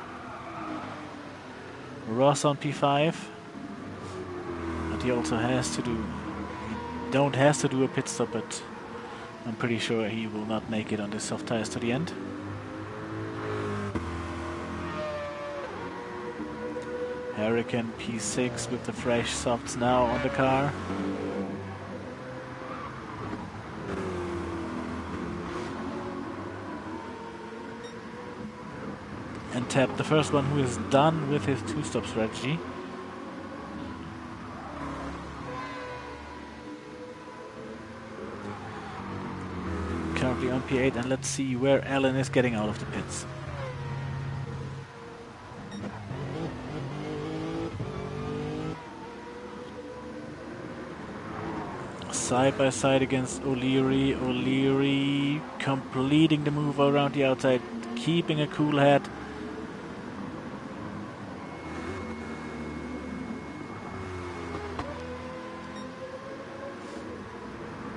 Ross on P5. But he also has to do... He has to do a pit stop, but I'm pretty sure he will not make it on the soft tires to the end. Hurricane P6 with the fresh softs now on the car. And Tap, the first one who is done with his 2-stop strategy. Currently on P8, and let's see where Allen is getting out of the pits. side by side against O'Leary. O'Leary completing the move around the outside, keeping a cool head.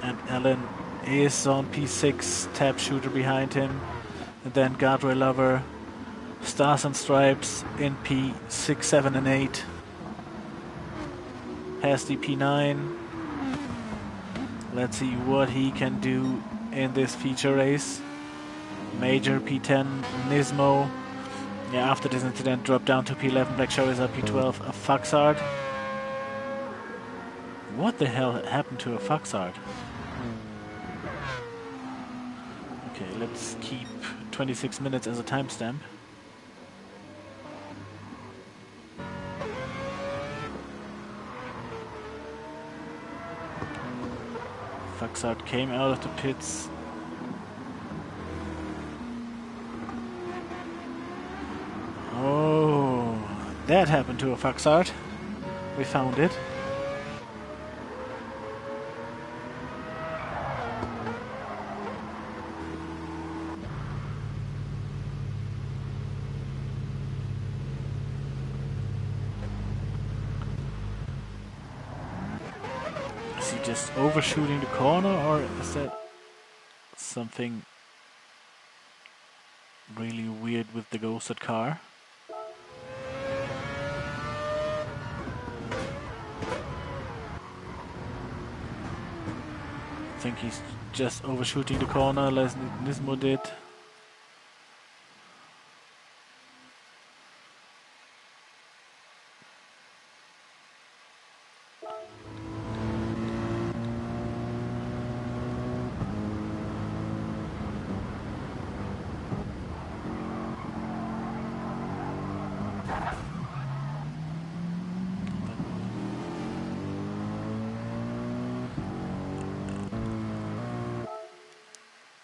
And Allen is on P6, tap shooter behind him. And then guardrail lover, stars and stripes in P6, 7 and 8. Past the P9. Let's see what he can do in this feature race. Major P10, Nismo. Yeah, after this incident, dropped down to P11. Black Shower is up P12. A Faxard. What the hell happened to a Faxard? Okay, let's keep 26 minutes as a timestamp. Faxard came out of the pits. Oh, that happened to a Faxard. We found it. Is he just overshooting the corner, or is that something really weird with the ghosted car? I think he's just overshooting the corner as Nismo did.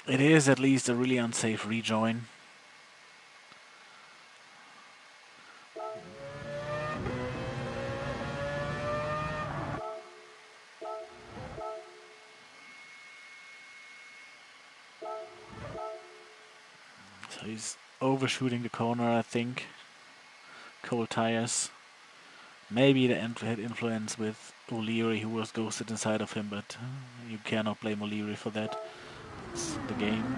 It is at least a really unsafe rejoin. So he's overshooting the corner, I think. Cold tires. Maybe the had influence with O'Leary, who was ghosted inside of him, but you cannot blame O'Leary for that. It's the game.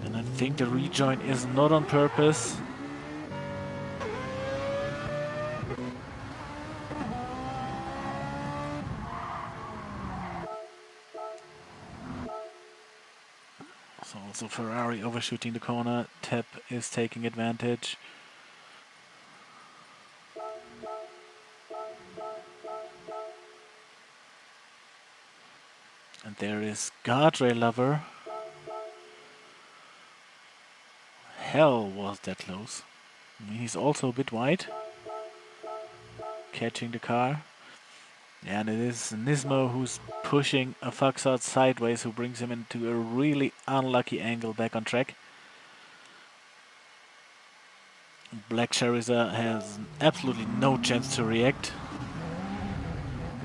And I think the rejoin is not on purpose. So also Ferrari overshooting the corner. Tep is taking advantage. And there is guardrail lover. Hell, was that close. I mean, he's also a bit wide. Catching the car. And it is Nismo who's pushing a Faxard sideways, who brings him into a really unlucky angle back on track. Black Chariza has absolutely no chance to react.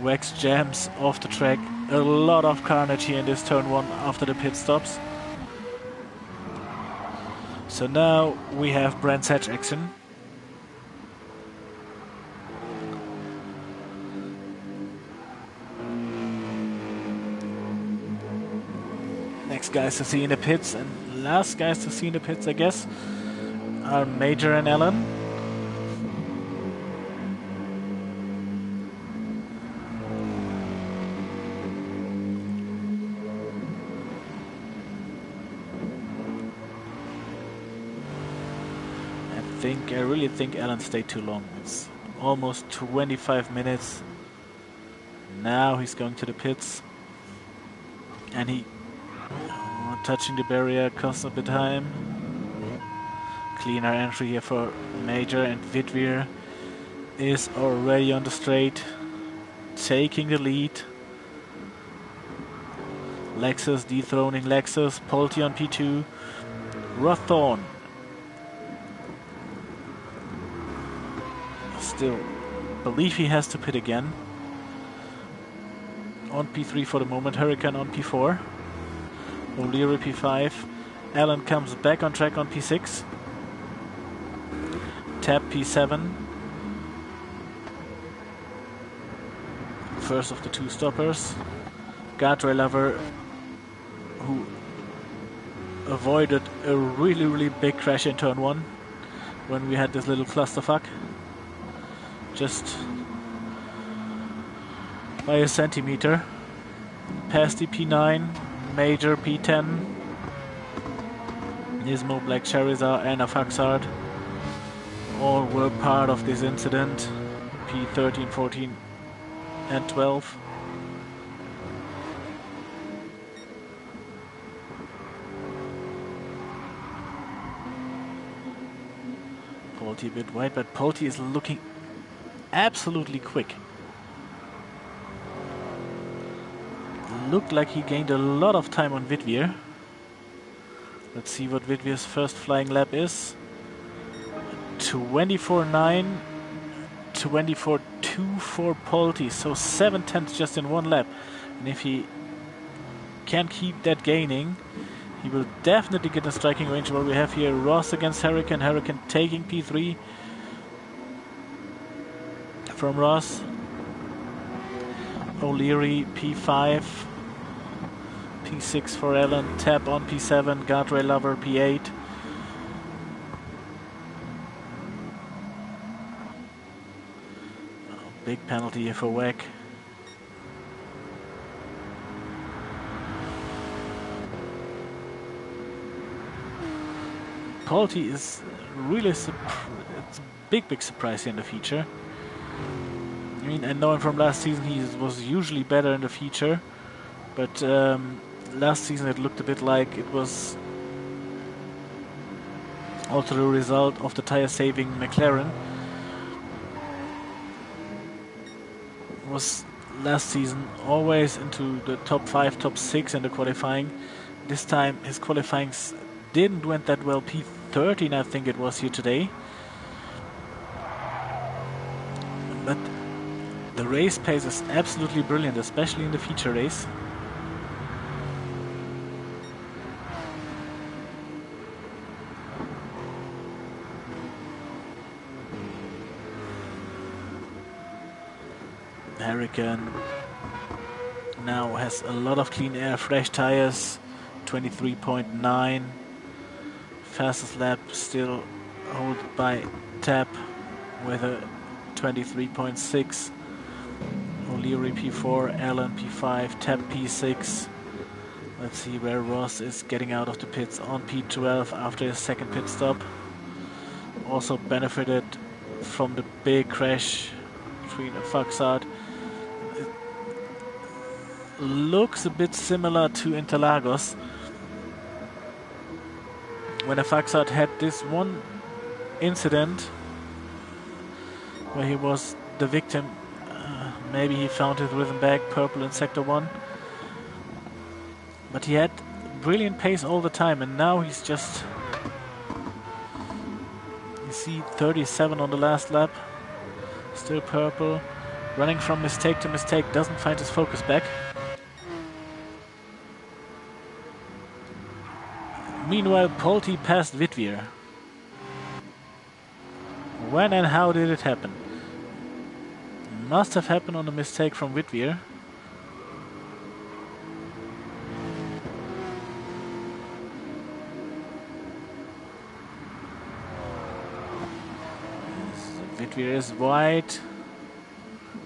Wax jams off the track. A lot of carnage here in this turn one after the pit stops. So now we have Brands Hatch action. Next guys to see in the pits, and last guys to see in the pits, I guess, are Major and Allen. I really think Allen stayed too long. It's almost 25 minutes. Now he's going to the pits, and he touching the barrier costs a bit of time. Cleaner entry here for Major, and Vidvir is already on the straight, taking the lead. Lexus dethroning Lexus. Pulte on P2. Rothorn still believe he has to pit again. On P3 for the moment, Hurricane on P4. O'Leary P5. Allen comes back on track on P6. Tap P7. First of the two stoppers. Guardrail lover, who avoided a really big crash in turn 1 when we had this little clusterfuck. Just by a centimeter. Past the P9, Major P10. Nismo, Black Charizard and a Faxard all were part of this incident. P13, 14 and 12. Polti a bit wide, but Polti is looking absolutely quick. Looked like he gained a lot of time on Vidvir. Let's see what Vidvir's first flying lap is. 24.9, 24.2 for Polti, so 7/10 just in one lap. And if he can keep that gaining, he will definitely get a striking range. What we have here, Ross against Hurricane. Hurricane taking P3 from Ross. O'Leary P5. P6 for Allen. Tap on P7. Guardrail lover P8. Big penalty here for Wack. Polti is really it's a big surprise here in the feature. I mean, I know him from last season, he was usually better in the feature, but last season it looked a bit like it was also the result of the tire saving McLaren. Was last season always into the top 5, top 6 in the qualifying. This time his qualifying didn't went that well. P13 I think it was here today. But the race pace is absolutely brilliant, especially in the feature race. Hurricane now has a lot of clean air, fresh tires, 23.9. Fastest lap still held by Tap with a 23.6. O'Leary P4, Allen P5, Tap P6. Let's see where Ross is getting out of the pits on P12 after his second pit stop. Also benefited from the big crash between a Faxard. Looks a bit similar to Interlagos, when a Faxard had this one incident where he was the victim. Maybe he found his rhythm back, purple in sector 1. But he had brilliant pace all the time, and now he's just... You see 37 on the last lap, still purple, running from mistake to mistake, doesn't find his focus back. Meanwhile, Polti passed Vidvir. When and how did it happen? Must have happened on a mistake from Vidvir. Vidvir is wide,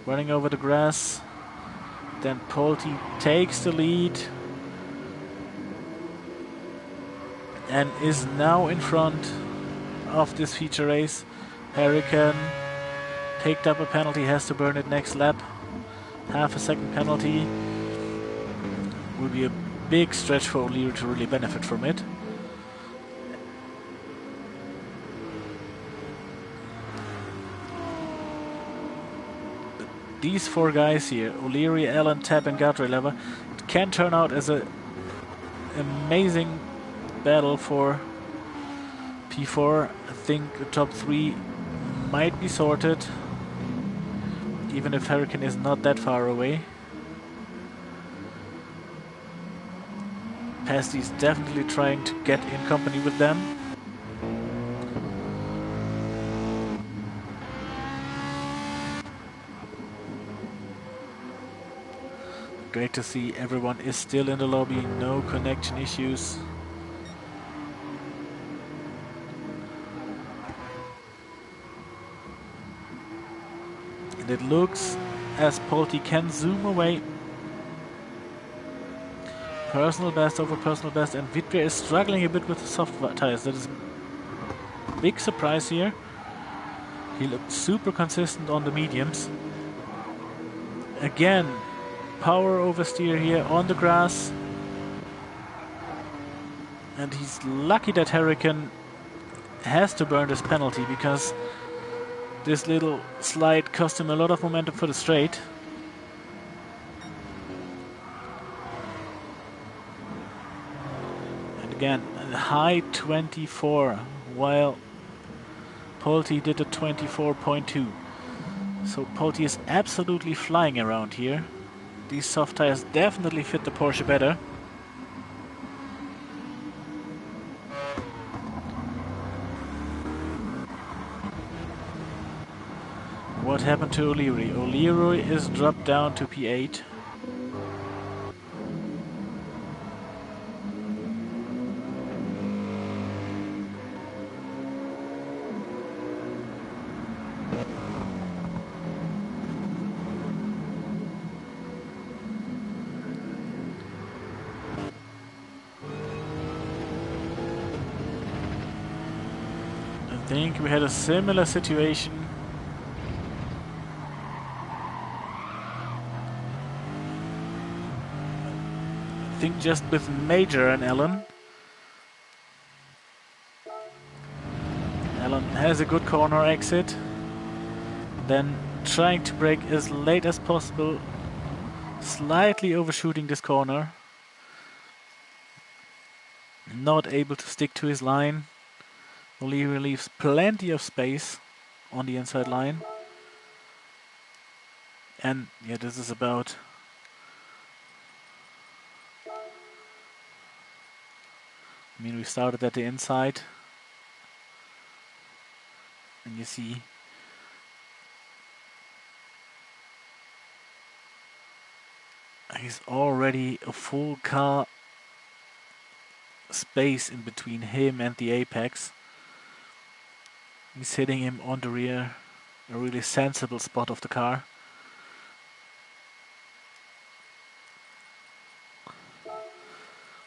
running over the grass. Then Polti takes the lead and is now in front of this feature race. Hurricane picked up a penalty, has to burn it next lap. Half a second penalty. Will be a big stretch for O'Leary to really benefit from it. But these four guys here, O'Leary, Allen, Tap and Guardrail Lever, it can turn out as an amazing battle for P4. I think the top 3 might be sorted. even if Hurricane is not that far away. Pasty's definitely trying to get in company with them. Great to see everyone is still in the lobby, no connection issues. And it looks as Polti can zoom away. Personal best over personal best, and Vitve is struggling a bit with the soft tires. That is a big surprise here. He looked super consistent on the mediums. Again, power oversteer here on the grass. And he's lucky that Hurricane has to burn this penalty, because this little slide cost him a lot of momentum for the straight. And again, a high 24, while Polti did a 24.2. So Polti is absolutely flying around here. These soft tires definitely fit the Porsche better. What happened to O'Leary? O'Leary is dropped down to P8. I think we had a similar situation. I think just with Major and Allen. Allen has a good corner exit. Then trying to brake as late as possible. Slightly overshooting this corner. Not able to stick to his line. O'Leary leaves plenty of space on the inside line. And yeah, this is about... I mean, we started at the inside. And you see... he's already a full car space in between him and the apex. He's hitting him on the rear, a really sensible spot of the car.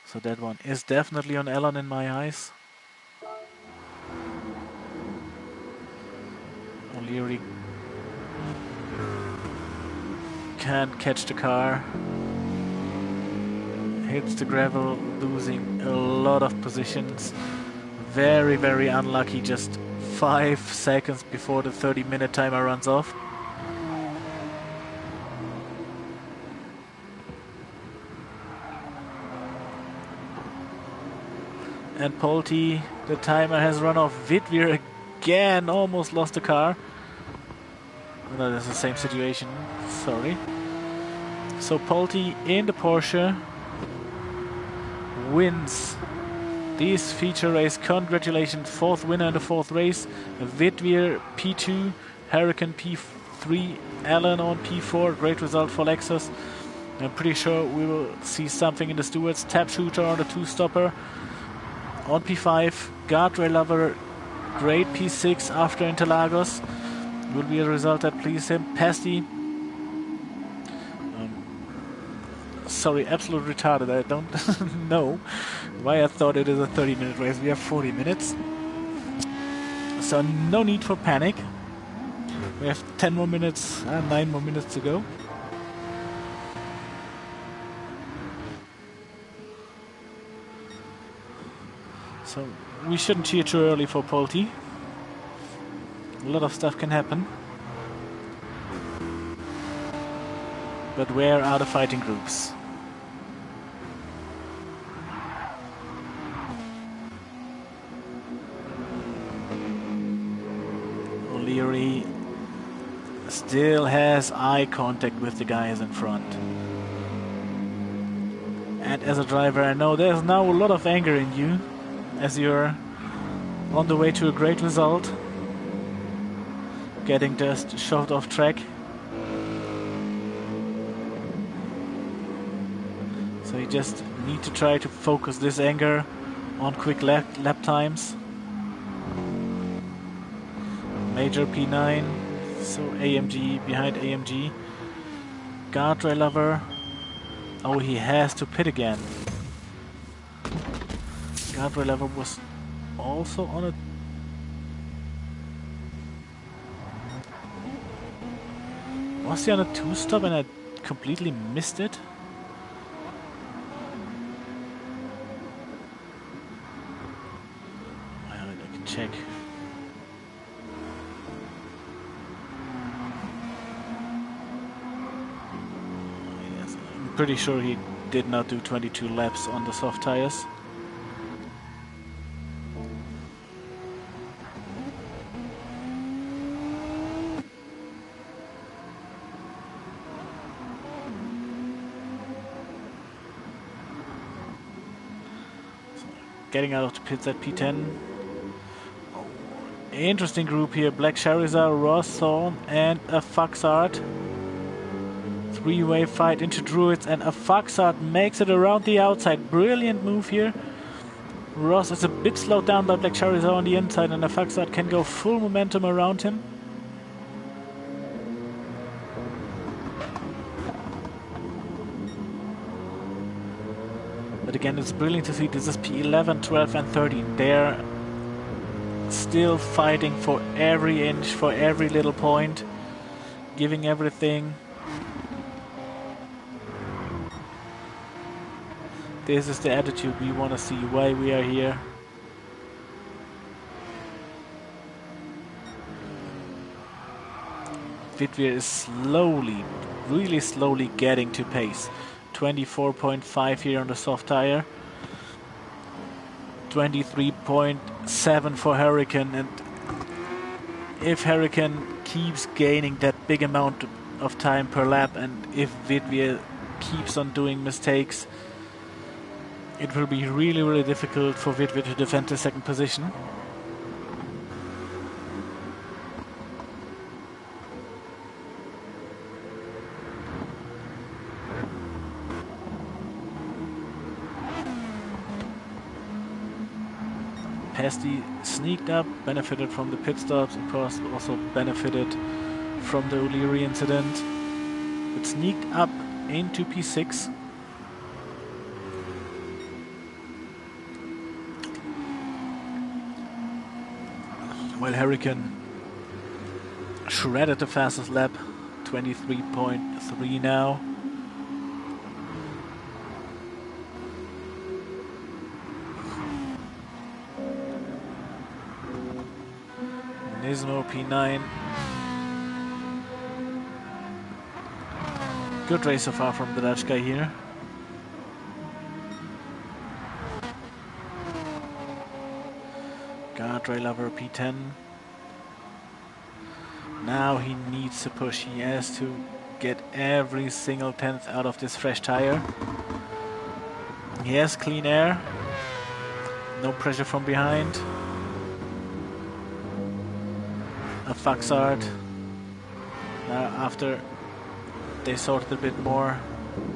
So that one is definitely on Allen in my eyes. O'Leary can't catch the car. Hits the gravel, losing a lot of positions. Very, very unlucky, just 5 seconds before the 30-minute timer runs off. And Polti, the timer has run off. Wittweer again almost lost the car. No, that's the same situation, sorry. So Polti in the Porsche wins this feature race. Congratulations, 4th winner in the 4th race. Wittweer P2, Hurricane P3, Allen on P4. Great result for Lexus. I'm pretty sure we will see something in the stewards. Tap shooter on the 2-stopper. On P5, guardrail lover, great P6 after Interlagos. Will be a result that pleases him. Pasty. Sorry, absolute retarded. I don't know why I thought it is a 30-minute race. We have 40 minutes. So no need for panic. We have 10 more minutes, 9 more minutes to go. So we shouldn't cheer too early for Polti. A lot of stuff can happen. But where are the fighting groups? O'Leary still has eye contact with the guys in front. And as a driver, I know there's now a lot of anger in you as you're on the way to a great result, getting just shoved off track. So you just need to try to focus this anger on quick lap times. Major P9, so AMG behind AMG. Guardrail lover. Oh, he has to pit again. Guardrail lover was also on a... Was he on a 2-stop and I completely missed it? Well, I can check. Pretty sure he did not do 22 laps on the soft tires. So, getting out of the pits at P10. Oh, interesting group here. Black Charizard, Ross, Thorn and a Foxart. Three-way fight into Druids, and a Foxart makes it around the outside. Brilliant move here. Ross is a bit slowed down by Black Charizard on the inside, and a Foxart can go full momentum around him. But again, it's brilliant to see this is P11, 12 and 13. They're still fighting for every inch, for every little point, giving everything. This is the attitude we want to see, why we are here. Vidvir is slowly, really slowly getting to pace. 24.5 here on the soft tire. 23.7 for Hurricane, and if Hurricane keeps gaining that big amount of time per lap, and if Vidvir keeps on doing mistakes, it will be really, really difficult for Vidvir to defend the second position. Pasty sneaked up, benefited from the pit stops, of course also benefited from the O'Leary incident. But sneaked up into P6. While Hurricane shredded the fastest lap, 23.3 now. Nismo P9. Good race so far from the Dutch guy here. Guardrail lover P10. Now he needs to push. He has to get every single tenth out of this fresh tire. He has clean air. No pressure from behind. A Foxart. Now after they sorted a bit more,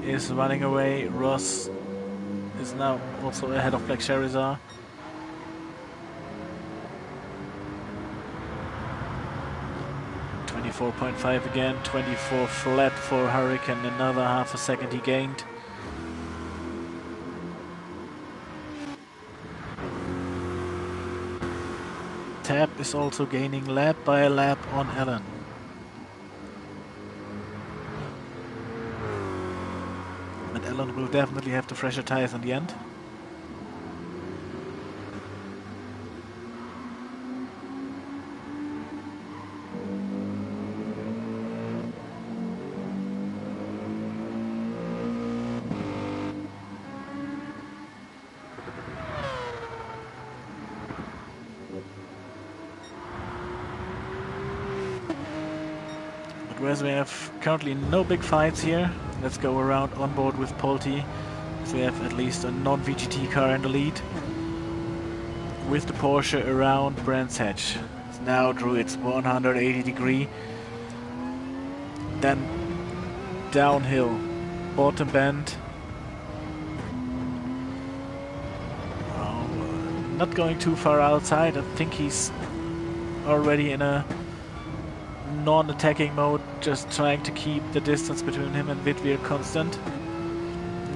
is running away. Ross is now also ahead of Black Charizard. .5 again, 24 flat for Hurricane, another half a second he gained. Tab is also gaining lap by lap on Allen. But Allen will definitely have the fresher tires in the end. whereas we have currently no big fights here. Let's go around on board with Polti. So we have at least a non-VGT car in the lead. With the Porsche around Brands Hatch. Now Drew, it's 180 degree. Then downhill, bottom bend. Oh, not going too far outside. I think he's already in a non-attacking mode, just trying to keep the distance between him and Wittweer constant.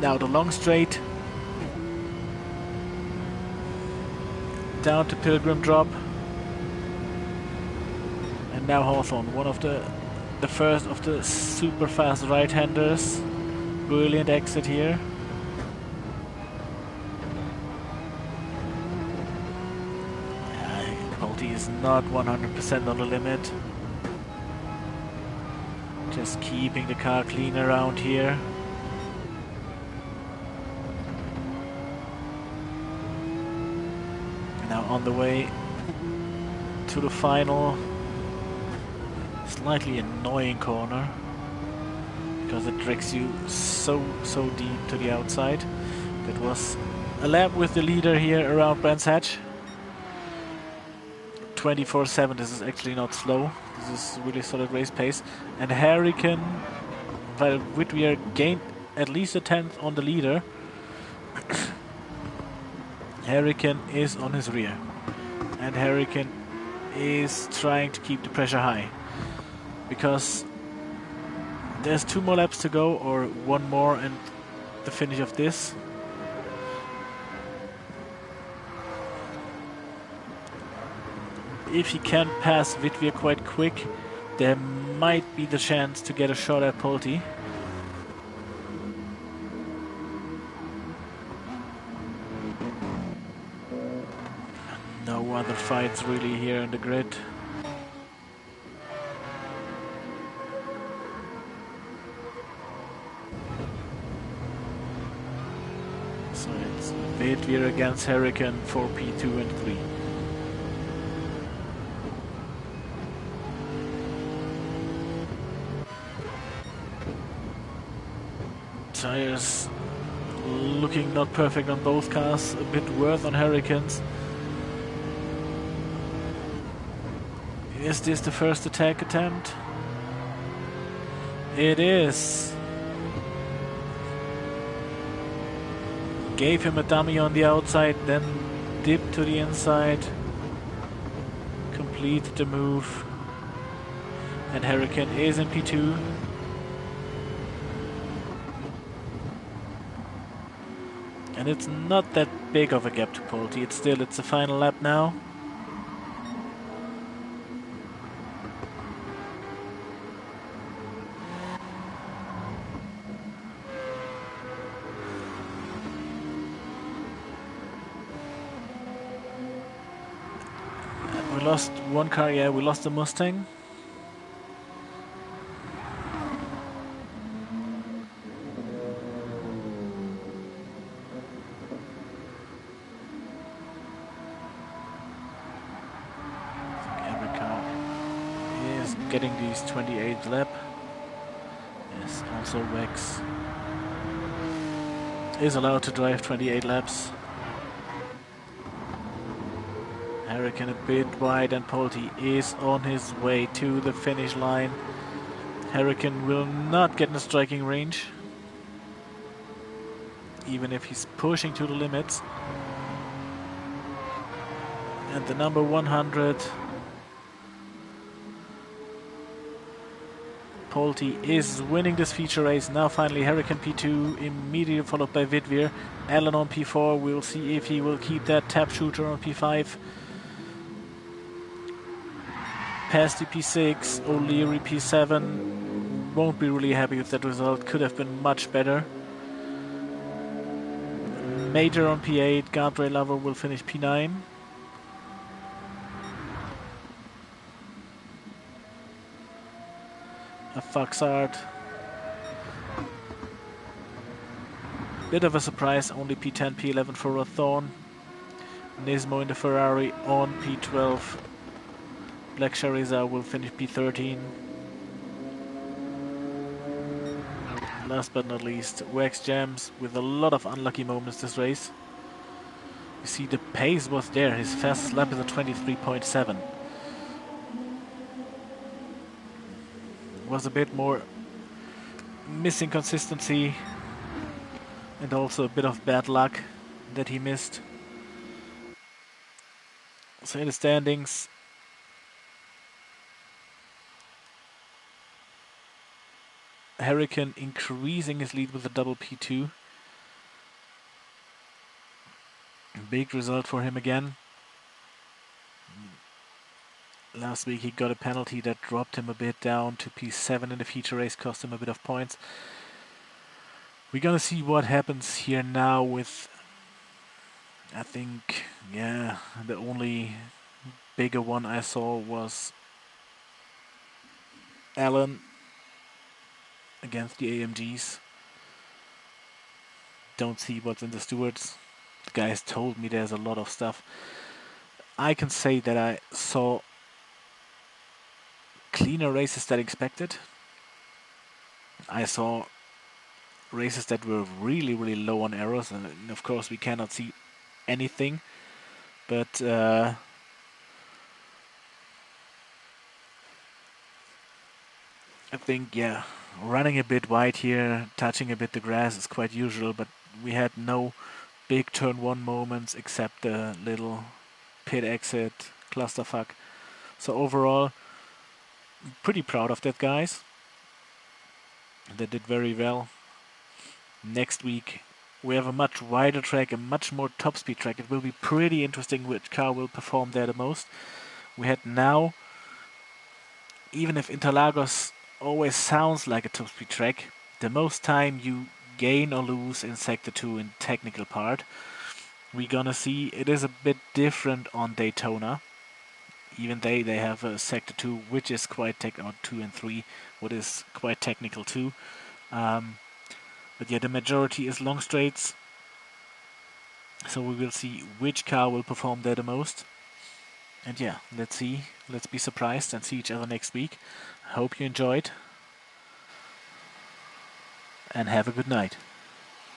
Now the long straight. Down to Pilgrim drop. And now Hawthorne, one of the first of the super fast right-handers. Brilliant exit here. Polti is not 100% on the limit. Just keeping the car clean around here. Now on the way to the final slightly annoying corner because it drags you so deep to the outside. That was a lap with the leader here around Brands Hatch. 24/7, this is actually not slow. This is really solid race pace. And Hurricane, while Wittweer gained at least a 10th on the leader, Hurricane is on his rear. And Hurricane is trying to keep the pressure high. Because there's 2 more laps to go, or 1 more and the finish of this. If he can pass Wittweer quite quick, there might be the chance to get a shot at Polti. No other fights really here in the grid. So it's Wittweer against Hurricane for P2 and 3. Tires looking not perfect on both cars, a bit worse on Hurricanes. Is this the first attack attempt? It is. Gave him a dummy on the outside, then dipped to the inside. Completed the move. And Hurricane is in P2. And it's not that big of a gap to Polti. It's the final lap now. We lost one car, yeah, we lost the Mustang. Getting these 28th lap. Yes, also Rex is allowed to drive 28 laps. Hurricane a bit wide and Polti is on his way to the finish line. Hurricane will not get in the striking range, even if he's pushing to the limits. And the number 100 Polti is winning this feature race. Now finally Hurricane P2, immediately followed by Wittweer. Alan on P4, we'll see if he will keep that tap shooter on P5. Past the P6, O'Leary P7. Won't be really happy with that result, could have been much better. Major on P8, Guardrail Lover will finish P9. A Foxart. Bit of a surprise, only P10, P11 for Rothorn. Nismo in the Ferrari on P12. Black Charizard will finish P13. last but not least, Wax Jams with a lot of unlucky moments this race. You see the pace was there, his fastest lap is a 23.7. Was a bit more missing consistency and also a bit of bad luck that he missed. So in the standings, Hurricane increasing his lead with a double P2. Big result for him again. Last week he got a penalty that dropped him a bit down to P7 in the feature race, cost him a bit of points. We're gonna see what happens here now with, I think, yeah, the only bigger one I saw was Allen against the AMGs. Don't see what's in the stewards. The guys told me there's a lot of stuff. I can say that I saw cleaner races than expected. I saw races that were really, really low on errors, and of course we cannot see anything. But I think, yeah, running a bit wide here, touching a bit the grass is quite usual, but we had no big turn one moments except the little pit exit clusterfuck. So overall, pretty proud of that, guys. They did very well. Next week we have a much wider track, a much more top speed track. It will be pretty interesting which car will perform there the most. We had now, even if Interlagos always sounds like a top speed track, the most time you gain or lose in Sector 2 in technical part. We're gonna see it is a bit different on Daytona. Even they have a Sector 2 which is quite or 2 and 3, what is quite technical too. But yeah, the majority is long straights. So we will see which car will perform there the most. And yeah, let's see. Let's be surprised and see each other next week. Hope you enjoyed. And have a good night.